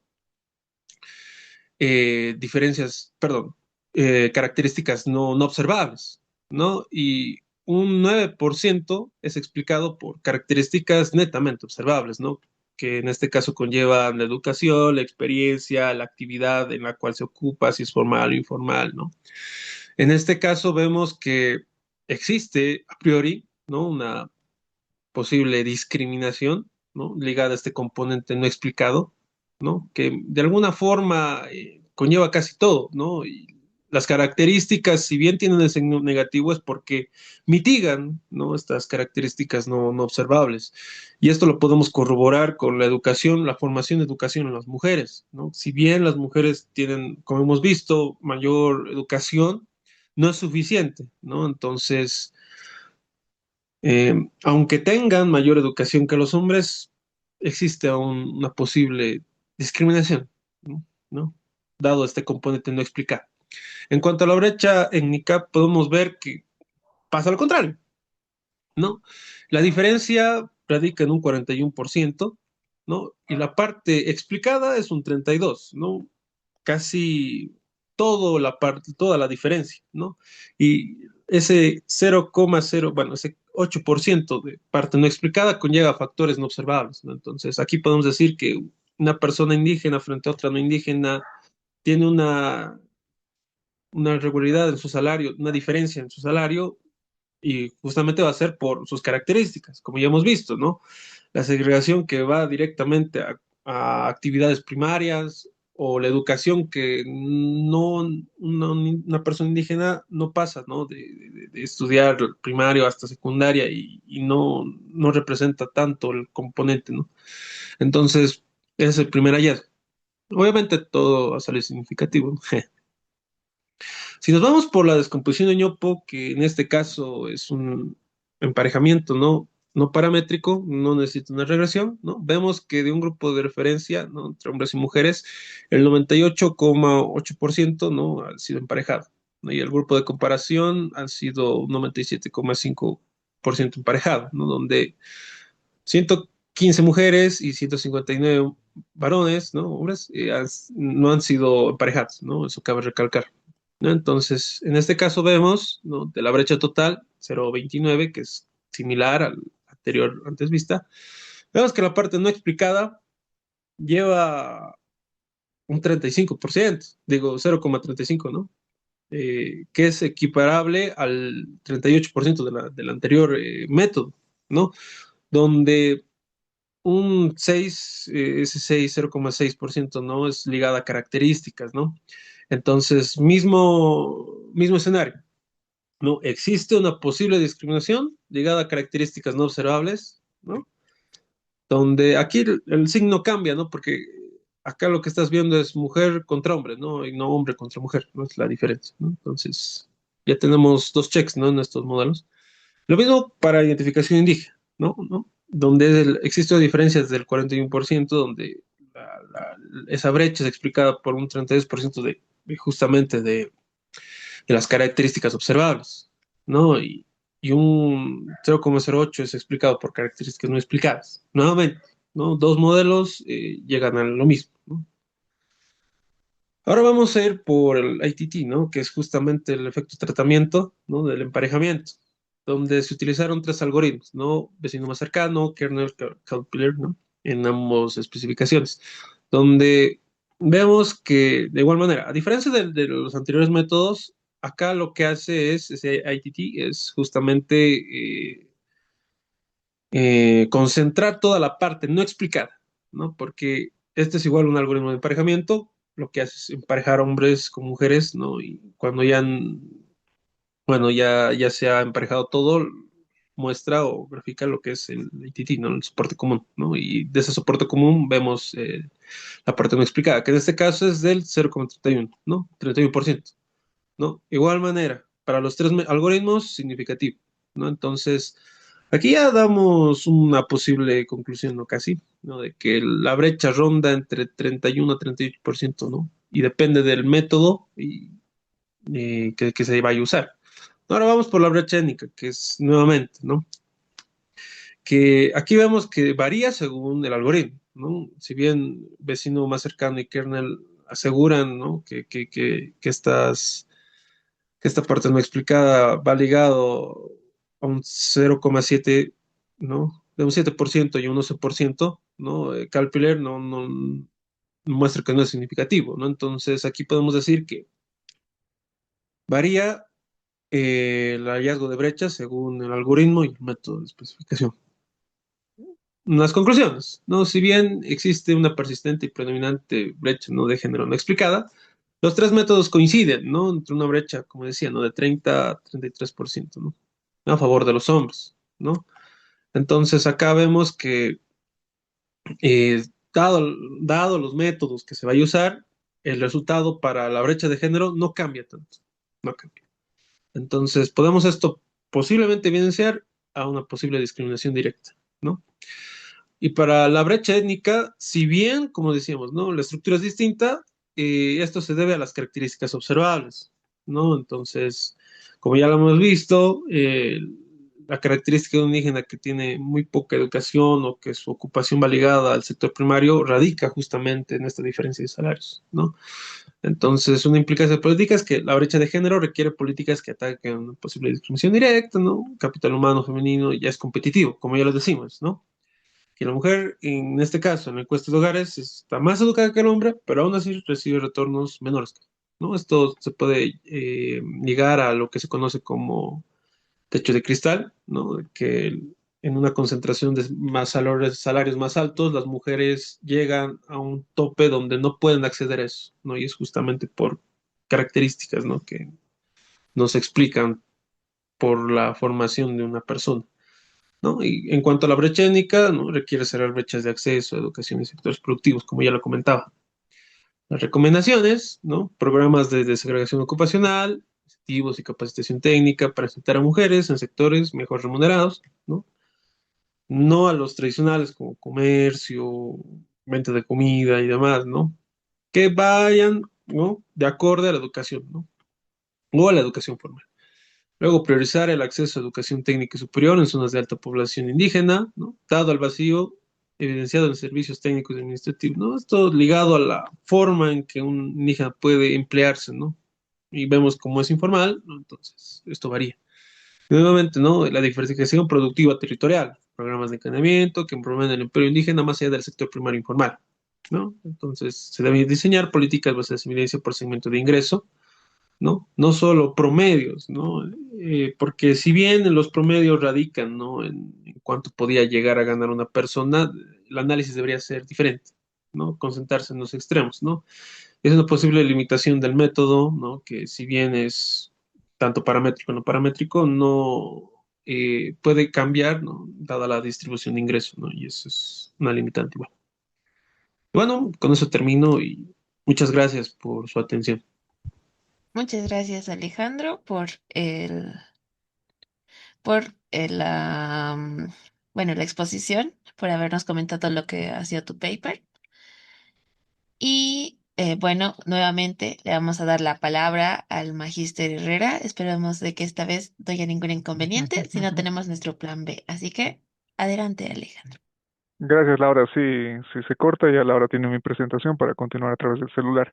diferencias, perdón, características no observables, ¿no? Y un 9% es explicado por características netamente observables, ¿no? Que en este caso conllevan la educación, la experiencia, la actividad en la cual se ocupa, si es formal o informal, ¿no? En este caso vemos que existe a priori, ¿no? Una posible discriminación, ¿no? Ligada a este componente no explicado, ¿no? Que de alguna forma conlleva casi todo, ¿no? Y las características, si bien tienen el signo negativo, es porque mitigan, ¿no? Estas características no observables. Y esto lo podemos corroborar con la educación, la formación de educación en las mujeres, ¿no? Si bien las mujeres tienen, como hemos visto, mayor educación, no es suficiente, ¿no? Entonces, aunque tengan mayor educación que los hombres, existe aún una posible discriminación, ¿no? ¿No? Dado este componente no explicado. En cuanto a la brecha étnica, podemos ver que pasa lo contrario, ¿no? La diferencia radica en un 41%, ¿no? Y la parte explicada es un 32%, ¿no? Casi toda la diferencia, ¿no? Y ese 0,0, bueno, ese 8% de parte no explicada conlleva factores no observables, ¿no? Entonces, aquí podemos decir que una persona indígena frente a otra no indígena tiene una irregularidad en su salario, una diferencia en su salario, y justamente va a ser por sus características, como ya hemos visto, ¿no? La segregación que va directamente a actividades primarias o la educación que una persona indígena no pasa, ¿no? De estudiar primario hasta secundaria y no representa tanto el componente, ¿no? Entonces, ese es el primer hallazgo. Obviamente todo va a salir significativo, ¿no? Si nos vamos por la descomposición de ñopo, que en este caso es un emparejamiento, ¿no? no paramétrico, no necesita una regresión, ¿no? Vemos que de un grupo de referencia, ¿no? Entre hombres y mujeres, el 98,8%, ¿no? Ha sido emparejado, ¿no? Y el grupo de comparación ha sido un 97,5% emparejado, ¿no? Donde 115 mujeres y 159 varones, ¿no? Hombres, no han sido emparejados, ¿no? Eso cabe recalcar, ¿no? Entonces, en este caso vemos, ¿no? De la brecha total, 0,29, que es similar al anterior antes vista, vemos que la parte no explicada lleva un 35%, digo 0,35, ¿no? Que es equiparable al 38% del anterior método, ¿no? Donde un 6, ese 6, 0,6%, ¿no? Es ligada a características, ¿no? Entonces, mismo escenario, ¿no? Existe una posible discriminación ligada a características no observables, ¿no? Donde aquí el signo cambia, ¿no? Porque acá lo que estás viendo es mujer contra hombre, ¿no? Y no hombre contra mujer, ¿no? Es la diferencia, ¿no? Entonces, ya tenemos dos checks, ¿no? En estos modelos. Lo mismo para identificación indígena, ¿no? ¿No? Donde existe diferencias del 41%, donde esa brecha es explicada por un 32% justamente de las características observables, ¿no? Y un 0,08 es explicado por características no explicadas. Nuevamente, ¿no? Dos modelos llegan a lo mismo, ¿no? Ahora vamos a ir por el ITT, ¿no? Que es justamente el efecto de tratamiento, ¿no? Del emparejamiento, donde se utilizaron tres algoritmos, ¿no? Vecino más cercano, kernel, caterpillar, ¿no? En ambas especificaciones, donde vemos que, de igual manera, a diferencia de los anteriores métodos, acá lo que hace ese ITT es justamente concentrar toda la parte no explicada, ¿no? Porque este es igual un algoritmo de emparejamiento, lo que hace es emparejar hombres con mujeres, ¿no? Y cuando bueno, ya se ha emparejado todo, muestra o grafica lo que es el ITT, ¿no? El soporte común, ¿no? Y de ese soporte común vemos la parte no explicada, que en este caso es del 0,31, ¿no? 31%, ¿no? Igual manera, para los tres algoritmos, significativo, ¿no? Entonces, aquí ya damos una posible conclusión, ¿no? Casi, ¿no? De que la brecha ronda entre 31 a 38%, ¿no? Y depende del método que se vaya a usar. Ahora vamos por la brecha étnica, que es nuevamente, ¿no? Que aquí vemos que varía según el algoritmo, ¿no? Si bien vecino más cercano y kernel aseguran, ¿no? Que esta parte no explicada va ligado a un 0,7, ¿no? De un 7% y un 11%, ¿no? Calpiler no muestra que no es significativo, ¿no? Entonces aquí podemos decir que varía el hallazgo de brechas según el algoritmo y el método de especificación. Las conclusiones, ¿no? Si bien existe una persistente y predominante brecha no de género no explicada, los tres métodos coinciden, ¿no? Entre una brecha, como decía, ¿no? De 30 a 33%, ¿no? A favor de los hombres, ¿no? Entonces acá vemos que eh, dado los métodos que se vaya a usar, el resultado para la brecha de género no cambia tanto, no cambia. Entonces podemos esto posiblemente evidenciar a una posible discriminación directa, ¿no? Y para la brecha étnica, si bien, como decíamos, ¿no? La estructura es distinta, esto se debe a las características observables, ¿no? Entonces, como ya lo hemos visto, la característica de un indígena que tiene muy poca educación o que su ocupación va ligada al sector primario radica justamente en esta diferencia de salarios, ¿no? Entonces, una implicación de política es que la brecha de género requiere políticas que ataquen una posible discriminación directa, ¿no? Capital humano femenino ya es competitivo, como ya lo decimos, ¿no? Que la mujer, en este caso, en la encuesta de hogares, está más educada que el hombre, pero aún así recibe retornos menores, ¿no? Esto se puede ligar a lo que se conoce como techo de cristal, ¿no? Que en una concentración de más salarios más altos, las mujeres llegan a un tope donde no pueden acceder a eso, ¿no? Y es justamente por características, ¿no? Que nos explican por la formación de una persona, ¿no? Y en cuanto a la brecha étnica, ¿no? Requiere cerrar brechas de acceso a educación y sectores productivos, como ya lo comentaba. Las recomendaciones, ¿no? Programas de desagregación ocupacional, incentivos y capacitación técnica para aceptar a mujeres en sectores mejor remunerados, ¿no? no a los tradicionales como comercio, venta de comida y demás, ¿no? Que vayan, ¿no? De acorde a la educación, ¿no? O a la educación formal. Luego, priorizar el acceso a educación técnica y superior en zonas de alta población indígena, ¿no? Dado el vacío evidenciado en servicios técnicos y administrativos, ¿no? Esto ligado a la forma en que un indígena puede emplearse, ¿no? Y vemos cómo es informal, ¿no? Entonces, esto varía. Y nuevamente, ¿no? La diversificación productiva territorial, programas de encadenamiento que promueven el empleo indígena más allá del sector primario informal, ¿no? Entonces, se deben diseñar políticas basadas en evidencia por segmento de ingreso, ¿no? No solo promedios, ¿no? Porque si bien los promedios radican, ¿no? En cuánto podía llegar a ganar una persona, el análisis debería ser diferente, ¿no? Concentrarse en los extremos, ¿no? Es una posible limitación del método, ¿no? Que si bien es tanto paramétrico no paramétrico, no puede cambiar, ¿no? Dada la distribución de ingresos, ¿no? Y eso es una limitante igual. Bueno, con eso termino y muchas gracias por su atención. Muchas gracias, Alejandro, por bueno, la exposición, por habernos comentado lo que ha sido tu paper. Y bueno, nuevamente le vamos a dar la palabra al Magíster Herrera. Esperamos de que esta vez no haya ningún inconveniente, si no tenemos nuestro plan B. Así que adelante, Alejandro. Gracias, Laura. Sí, sí se corta, ya Laura tiene mi presentación para continuar a través del celular.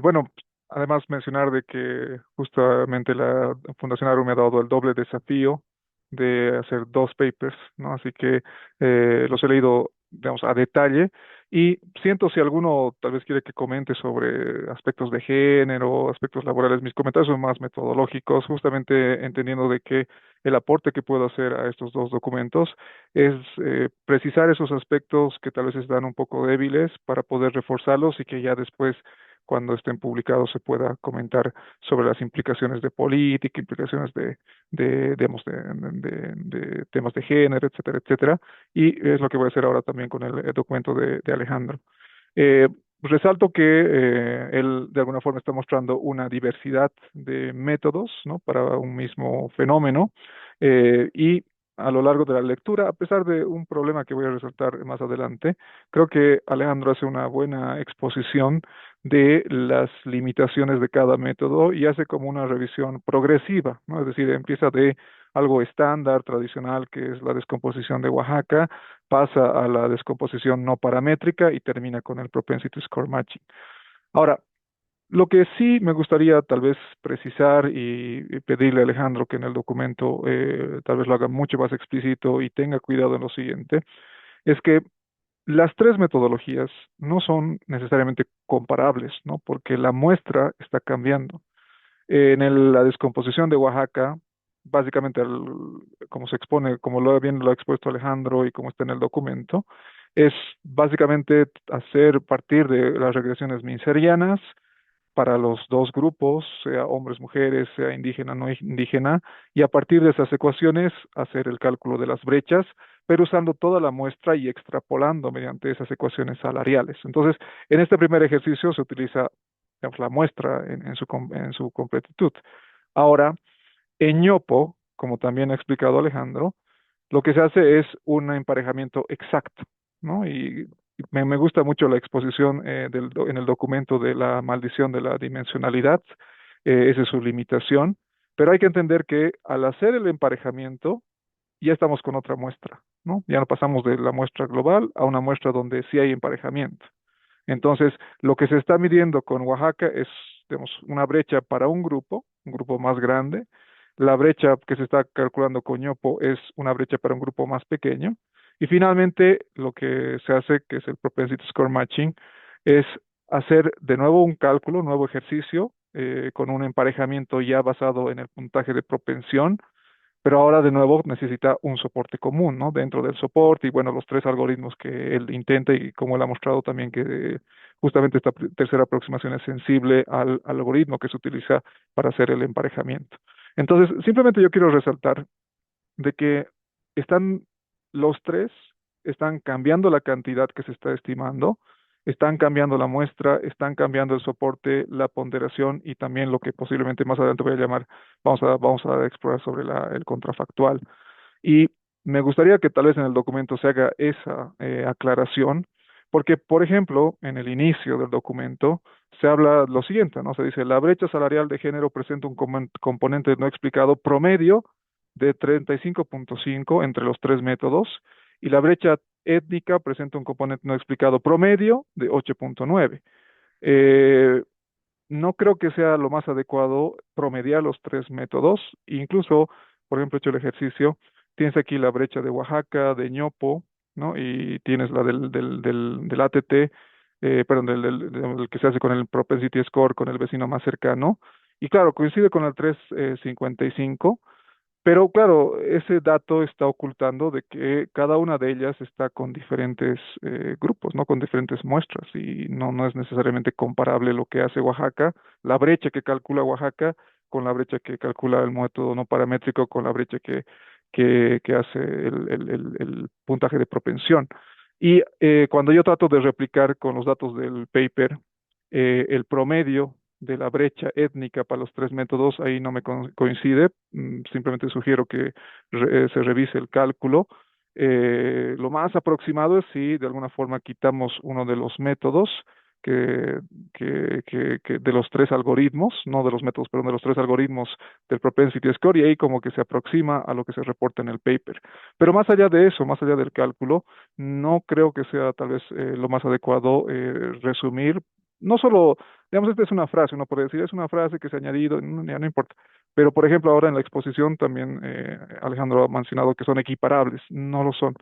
Bueno, además mencionar de que justamente la Fundación Aru me ha dado el doble desafío de hacer dos papers, ¿no? Así que los he leído, digamos, a detalle y siento si alguno tal vez quiere que comente sobre aspectos de género, aspectos laborales, mis comentarios son más metodológicos, justamente entendiendo de que el aporte que puedo hacer a estos dos documentos es precisar esos aspectos que tal vez están un poco débiles para poder reforzarlos y que ya después, cuando estén publicados, se pueda comentar sobre las implicaciones de política, implicaciones digamos, de temas de género, etcétera, etcétera. Y es lo que voy a hacer ahora también con el documento de Alejandro. Eh, Resalto que él de alguna forma está mostrando una diversidad de métodos, ¿no? Para un mismo fenómeno y a lo largo de la lectura, a pesar de un problema que voy a resaltar más adelante, creo que Alejandro hace una buena exposición de las limitaciones de cada método y hace como una revisión progresiva, ¿no? Es decir, empieza de algo estándar, tradicional, que es la descomposición de Oaxaca, pasa a la descomposición no paramétrica y termina con el propensity score matching. Ahora, lo que sí me gustaría tal vez precisar y pedirle a Alejandro que en el documento tal vez lo haga mucho más explícito y tenga cuidado en lo siguiente, es que las tres metodologías no son necesariamente comparables, ¿no? Porque la muestra está cambiando. La descomposición de Oaxaca, básicamente, como se expone, como bien lo ha expuesto Alejandro y como está en el documento, es básicamente hacer partir de las regresiones minserianas para los dos grupos, sea hombres, mujeres, sea indígena, no indígena, y a partir de esas ecuaciones hacer el cálculo de las brechas, pero usando toda la muestra y extrapolando mediante esas ecuaciones salariales. Entonces, en este primer ejercicio se utiliza, digamos, la muestra en su completitud. Ahora, en ñopo, como también ha explicado Alejandro, lo que se hace es un emparejamiento exacto, ¿no? Y me gusta mucho la exposición en el documento de la maldición de la dimensionalidad, esa es su limitación, pero hay que entender que al hacer el emparejamiento ya estamos con otra muestra, ¿no? Ya no pasamos de la muestra global a una muestra donde sí hay emparejamiento. Entonces, lo que se está midiendo con Oaxaca es, digamos, una brecha para un grupo más grande. La brecha que se está calculando con Ñopo es una brecha para un grupo más pequeño. Y finalmente, lo que se hace, que es el Propensity Score Matching, es hacer de nuevo un cálculo, un nuevo ejercicio, con un emparejamiento ya basado en el puntaje de propensión, pero ahora de nuevo necesita un soporte común, ¿no? Dentro del soporte y bueno, los tres algoritmos que él intenta y como él ha mostrado también que justamente esta tercera aproximación es sensible al algoritmo que se utiliza para hacer el emparejamiento. Entonces, simplemente yo quiero resaltar de que están los tres, están cambiando la cantidad que se está estimando, están cambiando la muestra, están cambiando el soporte, la ponderación y también lo que posiblemente más adelante voy a llamar, vamos a explorar sobre el contrafactual. Y Me gustaría que tal vez en el documento se haga esa aclaración, porque, por ejemplo, en el inicio del documento se habla lo siguiente, ¿no? Se dice, la brecha salarial de género presenta un componente no explicado promedio de 35,5 entre los tres métodos, y la brecha étnica presenta un componente no explicado promedio de 8,9. Eh, no creo que sea lo más adecuado promediar los tres métodos. Incluso, por ejemplo, he hecho el ejercicio, tienes aquí la brecha de Oaxaca, de Ñopo, ¿no? Y tienes la del ATT, perdón, del que se hace con el Propensity Score, con el vecino más cercano. Y claro, coincide con el 355. Pero claro, ese dato está ocultando de que cada una de ellas está con diferentes grupos, ¿no? Con diferentes muestras y no es necesariamente comparable lo que hace Oaxaca, la brecha que calcula Oaxaca con la brecha que calcula el método no paramétrico con la brecha que hace el puntaje de propensión. Y cuando yo trato de replicar con los datos del paper el promedio de la brecha étnica para los tres métodos, ahí no me coincide. Simplemente sugiero que se revise el cálculo. Lo más aproximado es si de alguna forma quitamos uno de los métodos de los tres algoritmos, no de los métodos, pero de los tres algoritmos del propensity score, y ahí como que se aproxima a lo que se reporta en el paper. Pero más allá de eso, más allá del cálculo, no creo que sea tal vez lo más adecuado resumir no solo, digamos, esta es una frase, uno puede decir, es una frase que se ha añadido, ya no importa. Pero, por ejemplo, ahora en la exposición también Alejandro ha mencionado que son equiparables, no lo son.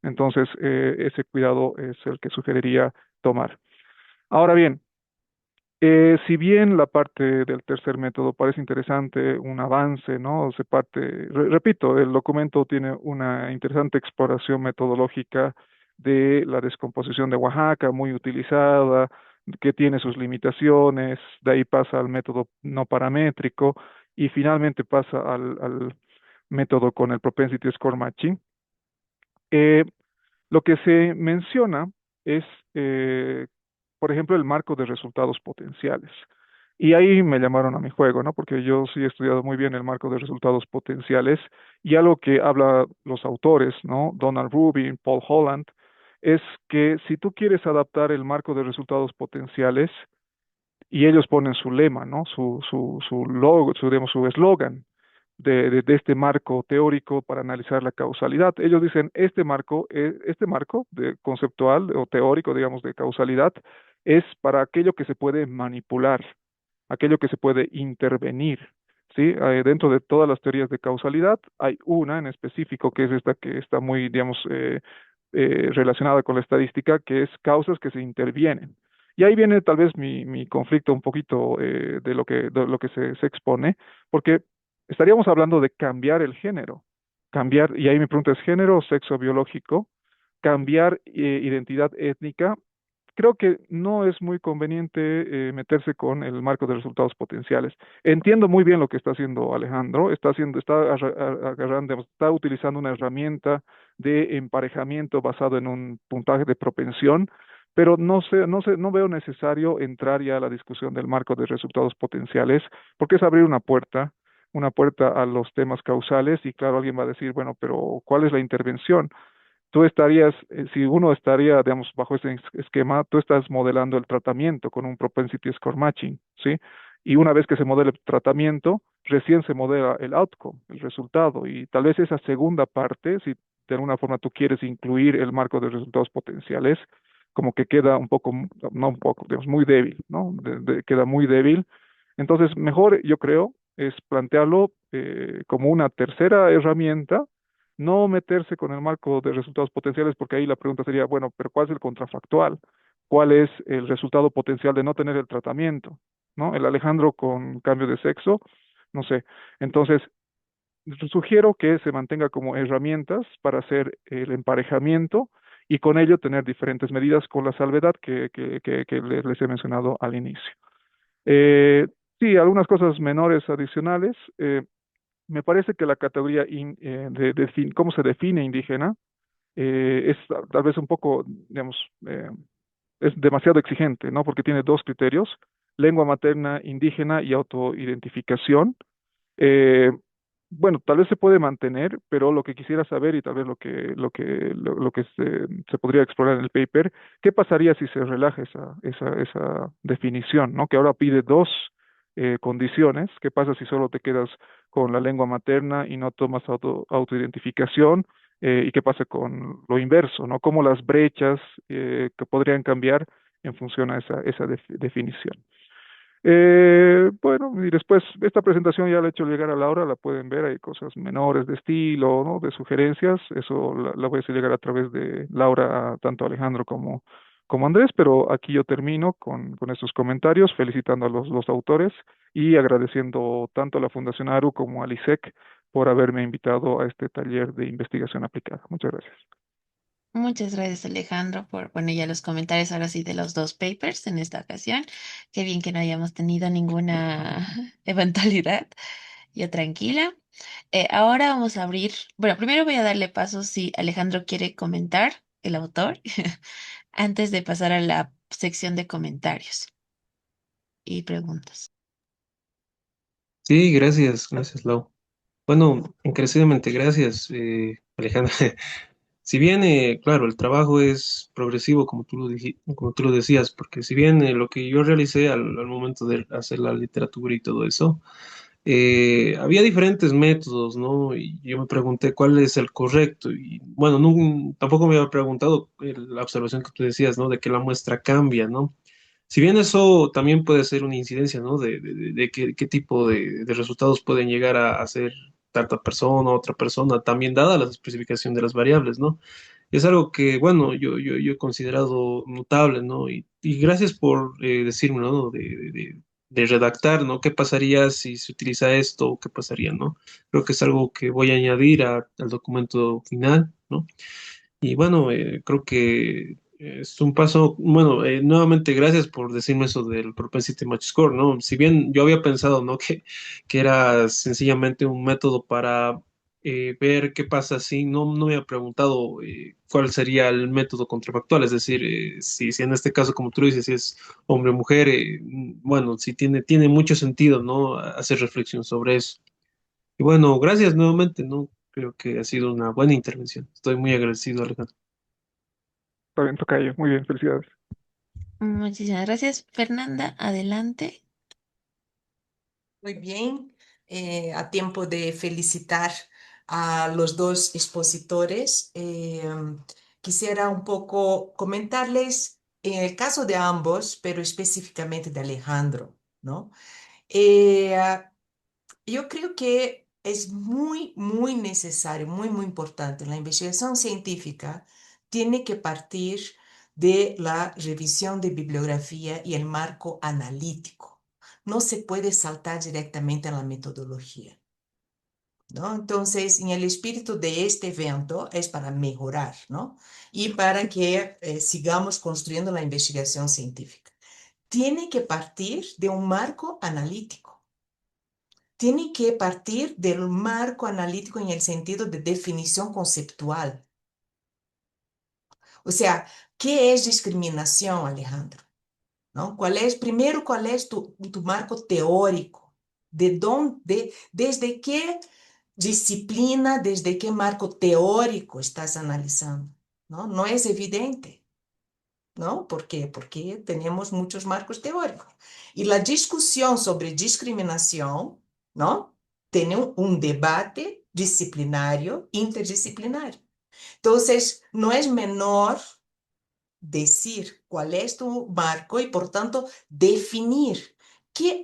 Entonces, ese cuidado es el que sugeriría tomar. Ahora bien, si bien la parte del tercer método parece interesante, un avance, ¿no? Repito, el documento tiene una interesante exploración metodológica de la descomposición de Oaxaca, muy utilizada, que tiene sus limitaciones, de ahí pasa al método no paramétrico y finalmente pasa al método con el propensity score matching. Eh, lo que se menciona es, por ejemplo, el marco de resultados potenciales. Y ahí me llamaron a mi juego, ¿no? Porque yo sí he estudiado muy bien el marco de resultados potenciales y algo que habla los autores, ¿no? Donald Rubin, Paul Holland, es que si tú quieres adaptar el marco de resultados potenciales, y ellos ponen su lema, ¿no? Su logo, digamos, su eslogan de este marco teórico para analizar la causalidad. Ellos dicen, este marco conceptual o teórico, digamos, de causalidad, es para aquello que se puede manipular, aquello que se puede intervenir. ¿Sí? Dentro de todas las teorías de causalidad hay una en específico que es esta que está muy, digamos, relacionada con la estadística, que es causas que se intervienen. Y ahí viene tal vez mi conflicto un poquito de lo que se expone, porque estaríamos hablando de cambiar el género, cambiar, y ahí mi pregunta es género o sexo biológico, cambiar identidad étnica. Creo que no es muy conveniente meterse con el marco de resultados potenciales. Entiendo muy bien lo que está haciendo Alejandro, agarrando, está utilizando una herramienta de emparejamiento basado en un puntaje de propensión, pero no veo necesario entrar ya a la discusión del marco de resultados potenciales, porque es abrir una puerta a los temas causales, y claro, alguien va a decir, bueno, pero ¿cuál es la intervención? Tú estarías, si uno estaría, digamos, bajo ese esquema, tú estás modelando el tratamiento con un propensity score matching, ¿sí? Y una vez que se modela el tratamiento, recién se modela el outcome, el resultado, y tal vez esa segunda parte, si de alguna forma tú quieres incluir el marco de resultados potenciales, como que queda un poco, no un poco, digamos, muy débil, ¿no? Queda muy débil. Entonces, mejor, yo creo, es plantearlo como una tercera herramienta, no meterse con el marco de resultados potenciales, porque ahí la pregunta sería, bueno, pero ¿cuál es el contrafactual? ¿Cuál es el resultado potencial de no tener el tratamiento? ¿No? El Alejandro con cambio de sexo, no sé. Entonces, sugiero que se mantenga como herramientas para hacer el emparejamiento y con ello tener diferentes medidas con la salvedad que les he mencionado al inicio. Eh, sí, algunas cosas menores adicionales. Me parece que la categoría cómo se define indígena es tal vez un poco, digamos, es demasiado exigente, ¿no? Porque tiene dos criterios, lengua materna indígena y autoidentificación. Eh, bueno, tal vez se puede mantener, pero lo que quisiera saber y tal vez lo que se podría explorar en el paper, ¿qué pasaría si se relaja esa definición, ¿no? Que ahora pide dos condiciones. ¿Qué pasa si solo te quedas con la lengua materna y no tomas autoidentificación? ¿Y qué pasa con lo inverso, ¿no? ¿Cómo las brechas que podrían cambiar en función a esa definición? Bueno, y después esta presentación ya la he hecho llegar a Laura, la pueden ver, hay cosas menores de estilo, ¿no? De sugerencias, eso la voy a hacer llegar a través de Laura, a tanto a Alejandro como Andrés, pero aquí yo termino con estos comentarios, felicitando a los autores y agradeciendo tanto a la Fundación ARU como al ISEC por haberme invitado a este taller de investigación aplicada. Muchas gracias. Muchas gracias, Alejandro, por, bueno, ya los comentarios ahora sí de los dos papers en esta ocasión. Qué bien que no hayamos tenido ninguna eventualidad. Yo tranquila. Ahora vamos a abrir, bueno, primero voy a darle paso si Alejandro quiere comentar, el autor, antes de pasar a la sección de comentarios y preguntas. Sí, gracias, gracias, Lau. Bueno, encarecidamente gracias, Alejandra. Si bien, claro, el trabajo es progresivo, como tú lo decías, porque si bien lo que yo realicé al momento de hacer la literatura y todo eso, había diferentes métodos, ¿no? Y yo me pregunté cuál es el correcto. Y bueno, tampoco me había preguntado la observación que tú decías, ¿no? De que la muestra cambia, ¿no? Si bien eso también puede ser una incidencia, ¿no? De qué tipo de resultados pueden llegar a ser tanta persona, otra persona, también dada la especificación de las variables, ¿no? Es algo que, bueno, yo he considerado notable, ¿no? Y gracias por decirme, ¿no? De redactar, ¿no? ¿Qué pasaría si se utiliza esto? ¿Qué pasaría, ¿no? Creo que es algo que voy a añadir al documento final, ¿no? Y bueno, creo que es un paso, bueno, nuevamente gracias por decirme eso del Propensity Match Score, ¿no? Si bien yo había pensado, ¿no? Que era sencillamente un método para ver qué pasa si no me había preguntado cuál sería el método contrafactual, es decir, si en este caso, como tú lo dices, si es hombre o mujer, bueno, si tiene mucho sentido, ¿no? Hacer reflexión sobre eso. Y bueno, gracias nuevamente, ¿no? Creo que ha sido una buena intervención. Estoy muy agradecido, Alejandro. Está bien, tocayo. Muy bien, felicidades. Muchísimas gracias. Fernanda, adelante. Muy bien, a tiempo de felicitar a los dos expositores. Quisiera un poco comentarles en el caso de ambos, pero específicamente de Alejandro, ¿no? Eh, yo creo que es muy, muy necesario, muy, muy importante. La investigación científica tiene que partir de la revisión de bibliografía y el marco analítico. No se puede saltar directamente a la metodología, ¿no? Entonces, en el espíritu de este evento es para mejorar, ¿no? Y para que sigamos construyendo la investigación científica. Tiene que partir de un marco analítico, tiene que partir del marco analítico en el sentido de definición conceptual. O sea, ¿qué es discriminación, Alejandro? ¿No? Primero, cuál es tu marco teórico? ¿De dónde, desde qué disciplina, desde qué marco teórico estás analizando? ¿No? No es evidente. ¿No? ¿Por qué? Porque tenemos muchos marcos teóricos. Y la discusión sobre discriminación, ¿no? Tiene un debate disciplinario, interdisciplinario. Entonces, no es menor decir cuál es tu marco y, por tanto, definir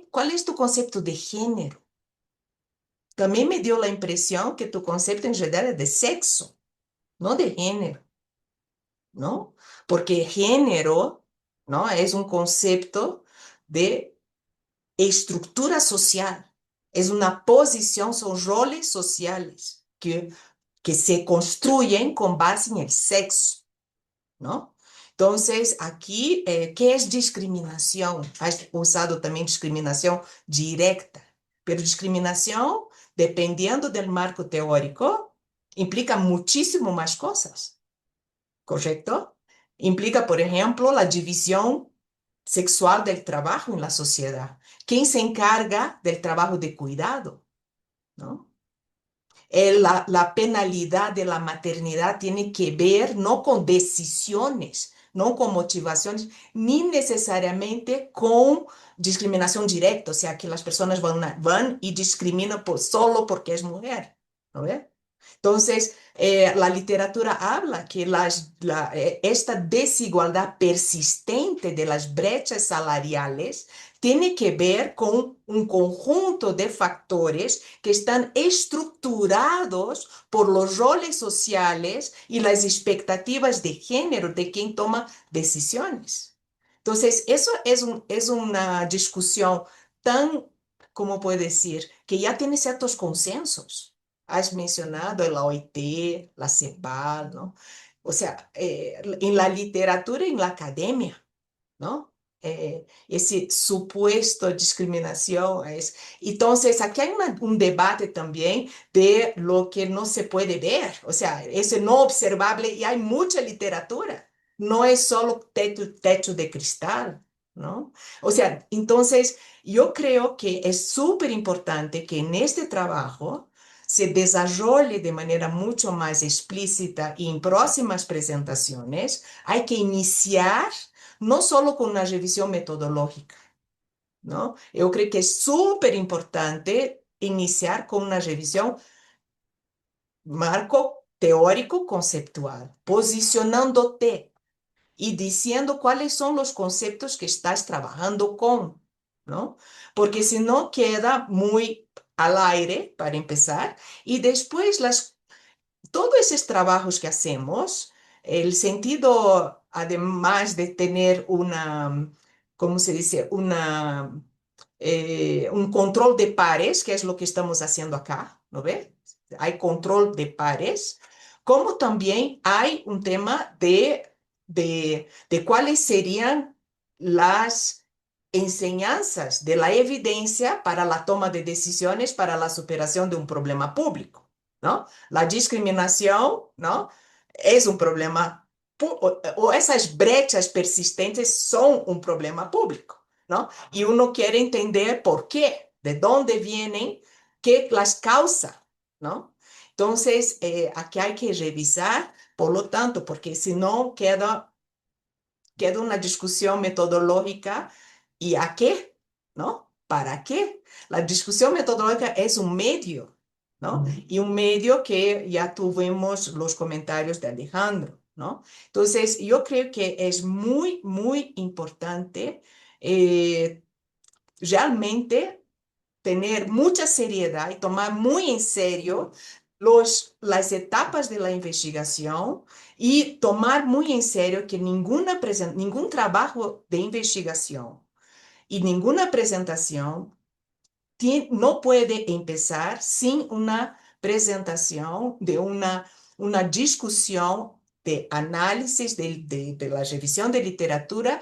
cuál es tu concepto de género. También me dio la impresión que tu concepto en realidad es de sexo, no de género. ¿No? Porque género, ¿no? Es un concepto de estructura social, es una posición, son roles sociales que se construyen con base en el sexo, ¿no? Entonces, aquí, ¿qué es discriminación? Has usado también discriminación directa, pero discriminación, dependiendo del marco teórico, implica muchísimo más cosas. ¿Correcto? Implica, por ejemplo, la división sexual del trabajo en la sociedad. ¿Quién se encarga del trabajo de cuidado? ¿No? La penalidad de la maternidad tiene que ver no con decisiones, no con motivaciones, ni necesariamente con discriminación directa, o sea, que las personas van y discriminan solo porque es mujer, ¿no ve? Entonces, la literatura habla que esta desigualdad persistente de las brechas salariales tiene que ver con un conjunto de factores que están estructurados por los roles sociales y las expectativas de género de quien toma decisiones. Entonces, eso es una discusión tan, ¿cómo puedo decir?, que ya tiene ciertos consensos. Has mencionado la OIT, la CEPAL, ¿no? O sea, en la literatura y en la academia, ¿no? Ese supuesto discriminación es... Entonces, aquí hay un debate también de lo que no se puede ver, o sea, eso no observable y hay mucha literatura, no es solo techo de cristal, ¿no? O sea, entonces yo creo que es súper importante que en este trabajo se desarrolle de manera mucho más explícita y en próximas presentaciones hay que iniciar no solo con una revisión metodológica, ¿no? Yo creo que es súper importante iniciar con una revisión marco teórico conceptual, posicionándote y diciendo cuáles son los conceptos que estás trabajando con, ¿no? Porque si no queda muy al aire para empezar y después todos esos trabajos que hacemos, el sentido, además de tener ¿cómo se dice? Un control de pares, que es lo que estamos haciendo acá, ¿no ve? Hay control de pares, como también hay un tema de cuáles serían las enseñanzas de la evidencia para la toma de decisiones para la superación de un problema público, ¿no? La discriminación, ¿no? Es un problema, o esas brechas persistentes son un problema público, ¿no? Y uno quiere entender por qué, de dónde vienen, qué las causa, ¿no? Entonces, aquí hay que revisar, por lo tanto, porque si no queda una discusión metodológica y ¿a qué? ¿No? ¿Para qué? La discusión metodológica es un medio, ¿no? Y un medio que ya tuvimos los comentarios de Alejandro, ¿no? Entonces, yo creo que es muy, muy importante eh, realmente tener mucha seriedad y tomar muy en serio las etapas de la investigación y tomar muy en serio que ningún trabajo de investigación y ninguna presentación no puede empezar sin una presentación de una discusión de análisis de la revisión de literatura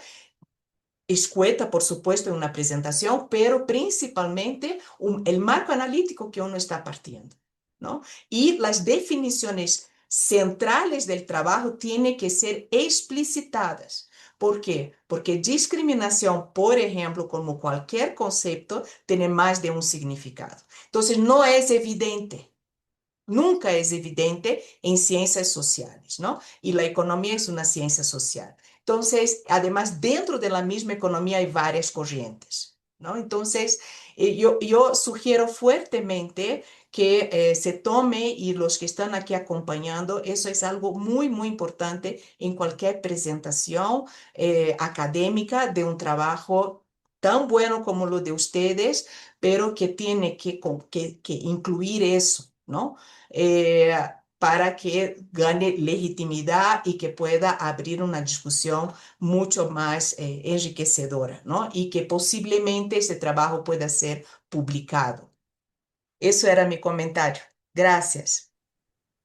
escueta, por supuesto, en una presentación, pero principalmente el marco analítico que uno está partiendo, ¿no? Y las definiciones centrales del trabajo tienen que ser explicitadas. ¿Por qué? Porque discriminación, por ejemplo, como cualquier concepto, tiene más de un significado. Entonces, no es evidente. Nunca es evidente en ciencias sociales, ¿no? Y la economía es una ciencia social. Entonces, además, dentro de la misma economía hay varias corrientes, ¿no? Entonces, yo sugiero fuertemente que se tome y los que están aquí acompañando, eso es algo muy, muy importante en cualquier presentación académica de un trabajo tan bueno como lo de ustedes, pero que tiene que incluir eso, ¿no? eh, para que gane legitimidad y que pueda abrir una discusión mucho más enriquecedora, ¿no? Y que posiblemente ese trabajo pueda ser publicado. Eso era mi comentario. Gracias.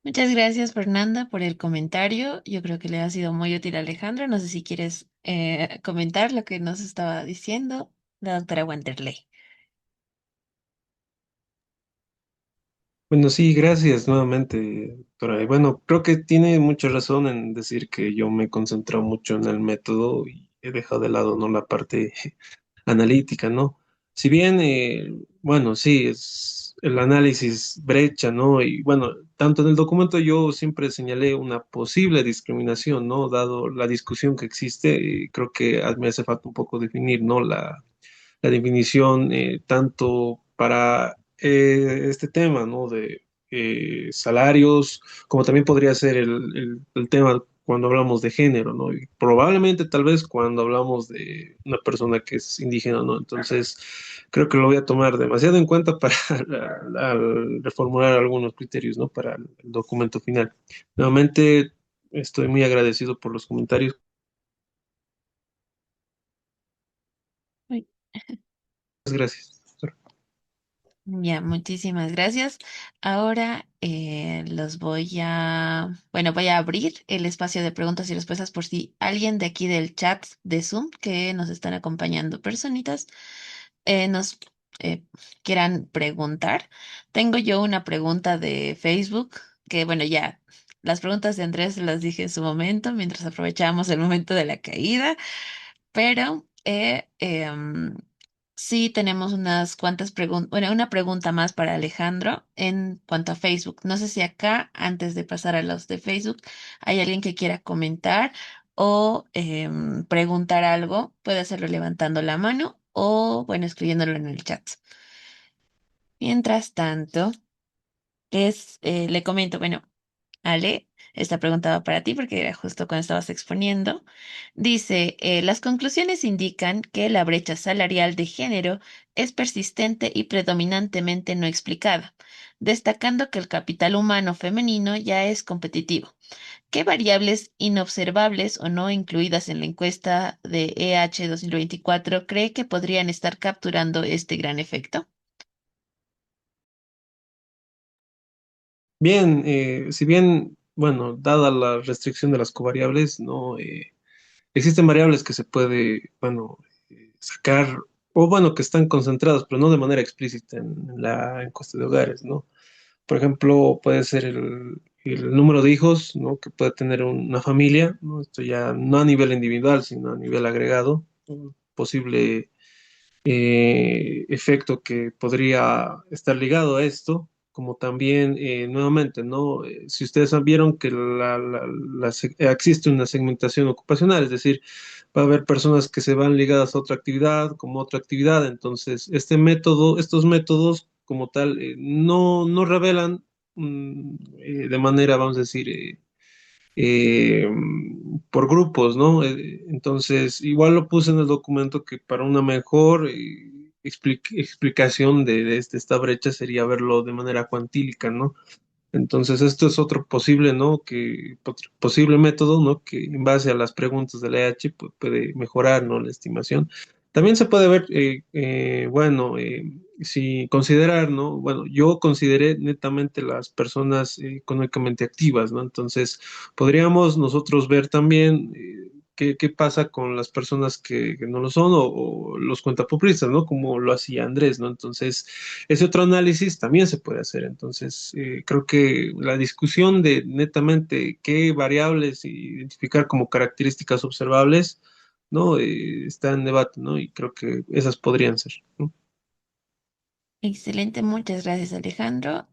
Muchas gracias, Fernanda, por el comentario. Yo creo que le ha sido muy útil a Alejandro. No sé si quieres comentar lo que nos estaba diciendo la doctora Wanderley. Bueno, sí, gracias nuevamente, doctora. Y bueno, creo que tiene mucha razón en decir que yo me he concentrado mucho en el método y he dejado de lado, ¿no?, la parte analítica, ¿no? Si bien, bueno, sí, el análisis brecha, ¿no? Y bueno, tanto en el documento yo siempre señalé una posible discriminación, ¿no? Dado la discusión que existe, creo que me hace falta un poco definir, ¿no? La definición tanto para este tema, ¿no? De salarios, como también podría ser el tema cuando hablamos de género, ¿no? Y probablemente tal vez cuando hablamos de una persona que es indígena, ¿no? Entonces, creo que lo voy a tomar demasiado en cuenta para reformular algunos criterios, ¿no? Para el documento final. Nuevamente, estoy muy agradecido por los comentarios. Uy, Muchas gracias. ya, muchísimas gracias. Ahora voy a abrir el espacio de preguntas y respuestas por si alguien de aquí del chat de Zoom que nos están acompañando, personitas, nos eh, quieran preguntar. Tengo yo una pregunta de Facebook que, bueno, ya, las preguntas de Andrés las dije en su momento, mientras aprovechábamos el momento de la caída, pero sí tenemos unas cuantas preguntas, bueno, una pregunta más para Alejandro en cuanto a Facebook. No sé si acá, antes de pasar a los de Facebook, hay alguien que quiera comentar o preguntar algo. Puede hacerlo levantando la mano o, bueno, escribiéndolo en el chat. Mientras tanto, le comento, bueno. Ale, esta pregunta va para ti porque era justo cuando estabas exponiendo. Dice, las conclusiones indican que la brecha salarial de género es persistente y predominantemente no explicada, destacando que el capital humano femenino ya es competitivo. ¿Qué variables inobservables o no incluidas en la encuesta de EH 2024 cree que podrían estar capturando este gran efecto? Bien, si bien, bueno, dada la restricción de las covariables, ¿no? Existen variables que se puede, bueno, sacar, o bueno, que están concentradas, pero no de manera explícita en la encuesta de hogares, ¿no? Por ejemplo, puede ser el número de hijos, ¿no? Que puede tener una familia, ¿no? Esto ya no a nivel individual, sino a nivel agregado, un posible efecto que podría estar ligado a esto, como también, nuevamente, ¿no? Si ustedes vieron que existe una segmentación ocupacional, es decir, va a haber personas que se van ligadas a otra actividad, como otra actividad, entonces estos métodos como tal, no revelan de manera, vamos a decir, eh, por grupos, ¿no? Entonces, igual lo puse en el documento que para una mejor explicación de esta brecha sería verlo de manera cuantílica, ¿no? Entonces, esto es otro posible, ¿no? Otro posible método, ¿no? Que en base a las preguntas del EH puede mejorar, ¿no? La estimación. También se puede ver, bueno, si considerar, ¿no? Bueno, yo consideré netamente las personas económicamente activas, ¿no? Entonces, podríamos nosotros ver también qué pasa con las personas que no lo son o los cuentapropistas, ¿no? Como lo hacía Andrés, ¿no? Entonces, ese otro análisis también se puede hacer. Entonces, creo que la discusión de netamente qué variables identificar como características observables, ¿no? Está en debate, ¿no? Y creo que esas podrían ser, ¿no? Excelente, muchas gracias Alejandro.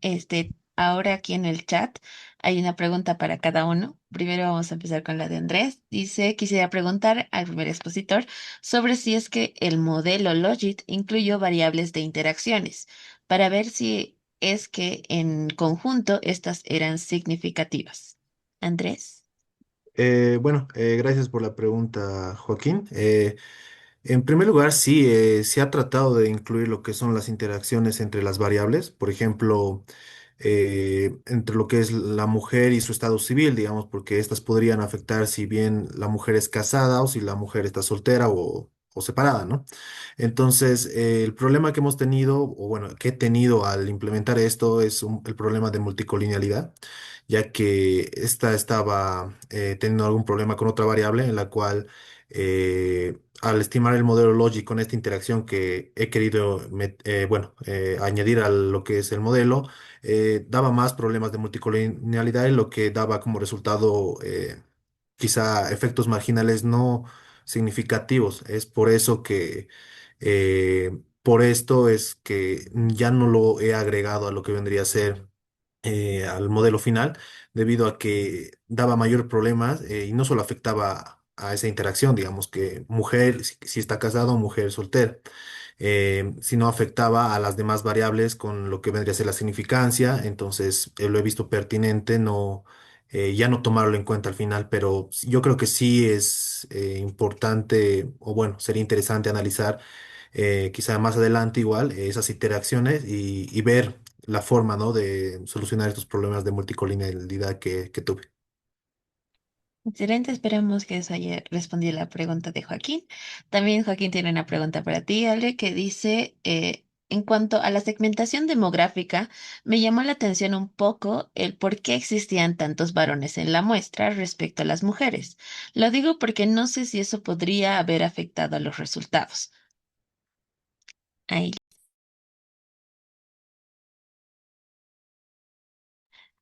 Ahora aquí en el chat hay una pregunta para cada uno. Primero vamos a empezar con la de Andrés. Dice, quisiera preguntar al primer expositor sobre si es que el modelo Logit incluyó variables de interacciones para ver si es que en conjunto estas eran significativas. Andrés. Bueno, gracias por la pregunta, Joaquín. En primer lugar, sí, se ha tratado de incluir lo que son las interacciones entre las variables, por ejemplo, entre lo que es la mujer y su estado civil, digamos, porque estas podrían afectar si bien la mujer es casada o si la mujer está soltera o separada, ¿no? Entonces, el problema que hemos tenido, o bueno, que he tenido al implementar esto es el problema de multicolinialidad, ya que esta estaba teniendo algún problema con otra variable en la cual al estimar el modelo Logi con esta interacción que he querido bueno, añadir a lo que es el modelo, daba más problemas de multicolonialidad y lo que daba como resultado quizá efectos marginales no significativos. Es por eso que por esto es que ya no lo he agregado a lo que vendría a ser al modelo final, debido a que daba mayor problemas y no solo afectaba a esa interacción, digamos que mujer, si está casado, mujer soltera, sino afectaba a las demás variables con lo que vendría a ser la significancia. Entonces lo he visto pertinente, no, ya no tomarlo en cuenta al final, pero yo creo que sí es importante, o bueno, sería interesante analizar quizá más adelante igual esas interacciones y ver la forma, ¿no? de solucionar estos problemas de multicolinialidad que tuve. Excelente, esperamos que eso haya respondido la pregunta de Joaquín. También Joaquín tiene una pregunta para ti, Ale, que dice, en cuanto a la segmentación demográfica, me llamó la atención un poco el por qué existían tantos varones en la muestra respecto a las mujeres. Lo digo porque no sé si eso podría haber afectado a los resultados. Ahí.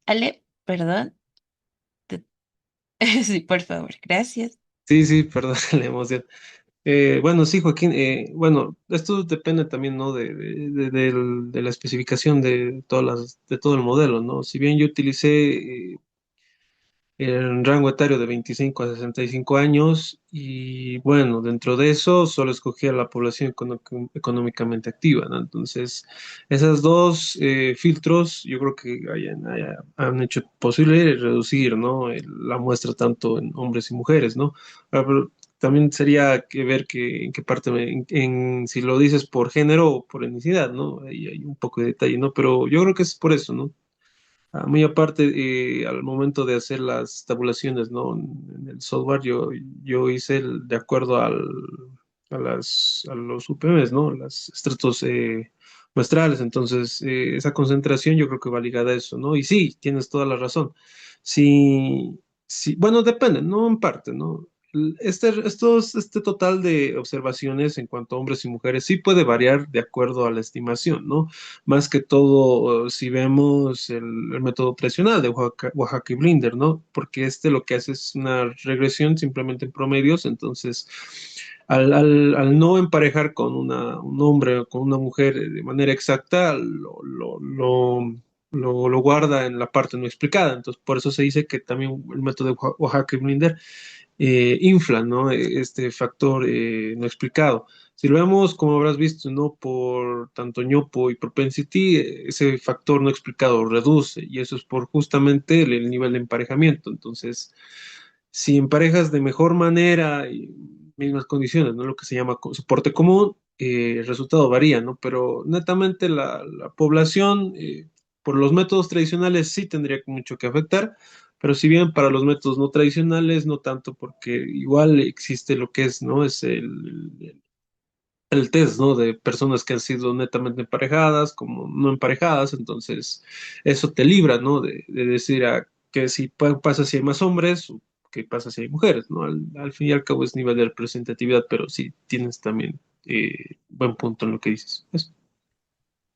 Ale, perdón. te- Sí, por favor, gracias. Sí, sí, perdón la emoción. Bueno, sí, Joaquín. Bueno, esto depende también, ¿no? De la especificación de de todo el modelo, ¿no? Si bien yo utilicé el rango etario de 25 a 65 años y bueno, dentro de eso solo escogía la población económicamente activa, ¿no? Entonces, esos dos filtros yo creo que han hecho posible reducir, ¿no? La muestra tanto en hombres y mujeres, ¿no? Ahora, pero también sería que ver en qué parte, si lo dices por género o por etnicidad, ¿no? Ahí hay un poco de detalle, ¿no? Pero yo creo que es por eso, ¿no? Muy aparte, al momento de hacer las tabulaciones, ¿no? En el software yo hice de acuerdo a los UPMs, ¿no? Los estratos muestrales. Entonces, esa concentración yo creo que va ligada a eso, ¿no? Y sí, tienes toda la razón. Sí, sí, bueno, depende, ¿no? En parte, ¿no? Este total de observaciones en cuanto a hombres y mujeres sí puede variar de acuerdo a la estimación, ¿no? Más que todo, si vemos el método tradicional de Oaxaca y Blinder, ¿no? Porque este lo que hace es una regresión simplemente en promedios. Entonces, al no emparejar con un hombre o con una mujer de manera exacta, lo guarda en la parte no explicada. Entonces, por eso se dice que también el método de Oaxaca y Blinder infla, ¿no? Este factor no explicado. Si lo vemos, como habrás visto, ¿no? Por tanto ñopo y propensity, ese factor no explicado reduce, y eso es por justamente el nivel de emparejamiento. Entonces, si emparejas de mejor manera y mismas condiciones, ¿no? Lo que se llama soporte común, el resultado varía, ¿no? Pero netamente la población, por los métodos tradicionales, sí tendría mucho que afectar. Pero si bien para los métodos no tradicionales, no tanto, porque igual existe lo que es, ¿no? Es el test, ¿no? De personas que han sido netamente emparejadas, como no emparejadas. Entonces eso te libra, ¿no? De decir que si pasa si hay más hombres, o qué pasa si hay mujeres, ¿no? Al fin y al cabo es nivel de representatividad, pero sí tienes también buen punto en lo que dices. Eso.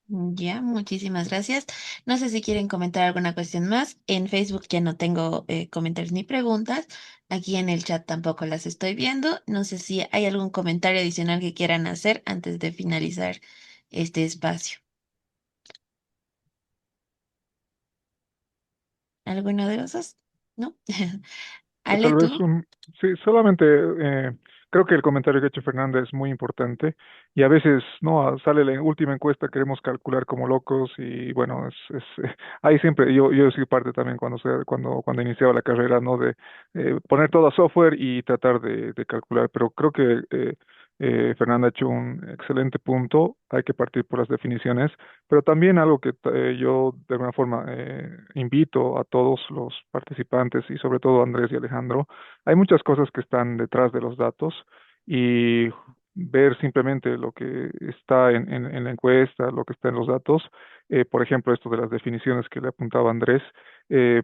Ya, muchísimas gracias. No sé si quieren comentar alguna cuestión más. En Facebook ya no tengo comentarios ni preguntas. Aquí en el chat tampoco las estoy viendo. No sé si hay algún comentario adicional que quieran hacer antes de finalizar este espacio. ¿Alguno de los dos? ¿No? Ale, Tal vez tú. sí, solamente creo que el comentario que ha hecho Fernanda es muy importante y a veces, ¿no? Sale la última encuesta, queremos calcular como locos y bueno, ahí siempre, yo soy parte también cuando iniciaba la carrera, ¿no? De poner todo a software y tratar de calcular, pero creo que Fernanda ha hecho un excelente punto, hay que partir por las definiciones, pero también algo que yo de alguna forma invito a todos los participantes y sobre todo a Andrés y Alejandro, hay muchas cosas que están detrás de los datos y ver simplemente lo que está en la encuesta, lo que está en los datos, por ejemplo, esto de las definiciones que le apuntaba Andrés,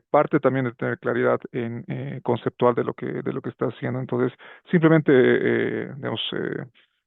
parte también de tener claridad en conceptual de lo que está haciendo. Entonces, simplemente, digamos,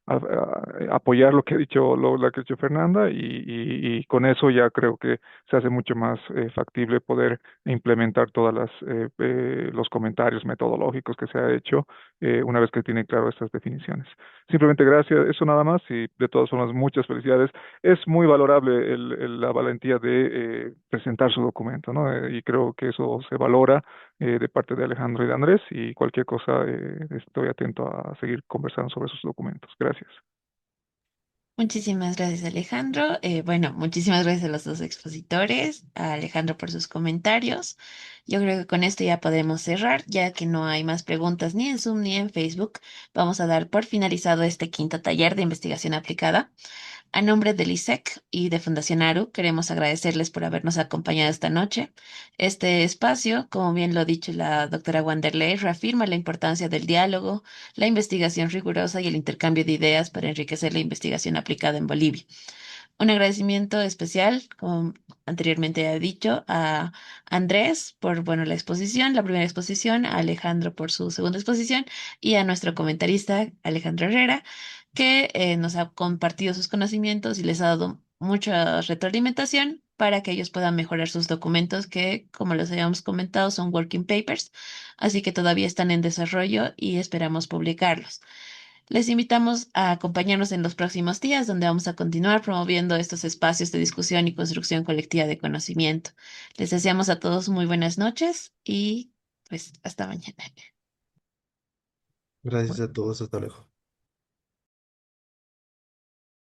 apoyar lo que ha dicho, lo que ha dicho Fernanda y con eso ya creo que se hace mucho más factible poder implementar todas los comentarios metodológicos que se ha hecho una vez que tiene claro estas definiciones. Simplemente gracias, eso nada más y de todas formas muchas felicidades. Es muy valorable la valentía de presentar su documento, ¿no? Y creo que eso se valora de parte de Alejandro y de Andrés y cualquier cosa estoy atento a seguir conversando sobre sus documentos. Gracias. Muchísimas gracias, Alejandro. Bueno, muchísimas gracias a los dos expositores, a Alejandro por sus comentarios. Yo creo que con esto ya podemos cerrar, ya que no hay más preguntas ni en Zoom ni en Facebook. Vamos a dar por finalizado este quinto taller de investigación aplicada. A nombre del ISEC y de Fundación ARU, queremos agradecerles por habernos acompañado esta noche. Este espacio, como bien lo ha dicho la doctora Wanderley, reafirma la importancia del diálogo, la investigación rigurosa y el intercambio de ideas para enriquecer la investigación aplicada en Bolivia. Un agradecimiento especial, como anteriormente he dicho, a Andrés por, bueno, la exposición, la primera exposición, a Alejandro por su segunda exposición y a nuestro comentarista Alejandro Herrera, que nos ha compartido sus conocimientos y les ha dado mucha retroalimentación para que ellos puedan mejorar sus documentos que, como les habíamos comentado, son working papers, así que todavía están en desarrollo y esperamos publicarlos. Les invitamos a acompañarnos en los próximos días, donde vamos a continuar promoviendo estos espacios de discusión y construcción colectiva de conocimiento. Les deseamos a todos muy buenas noches y pues hasta mañana. Gracias a todos, hasta luego.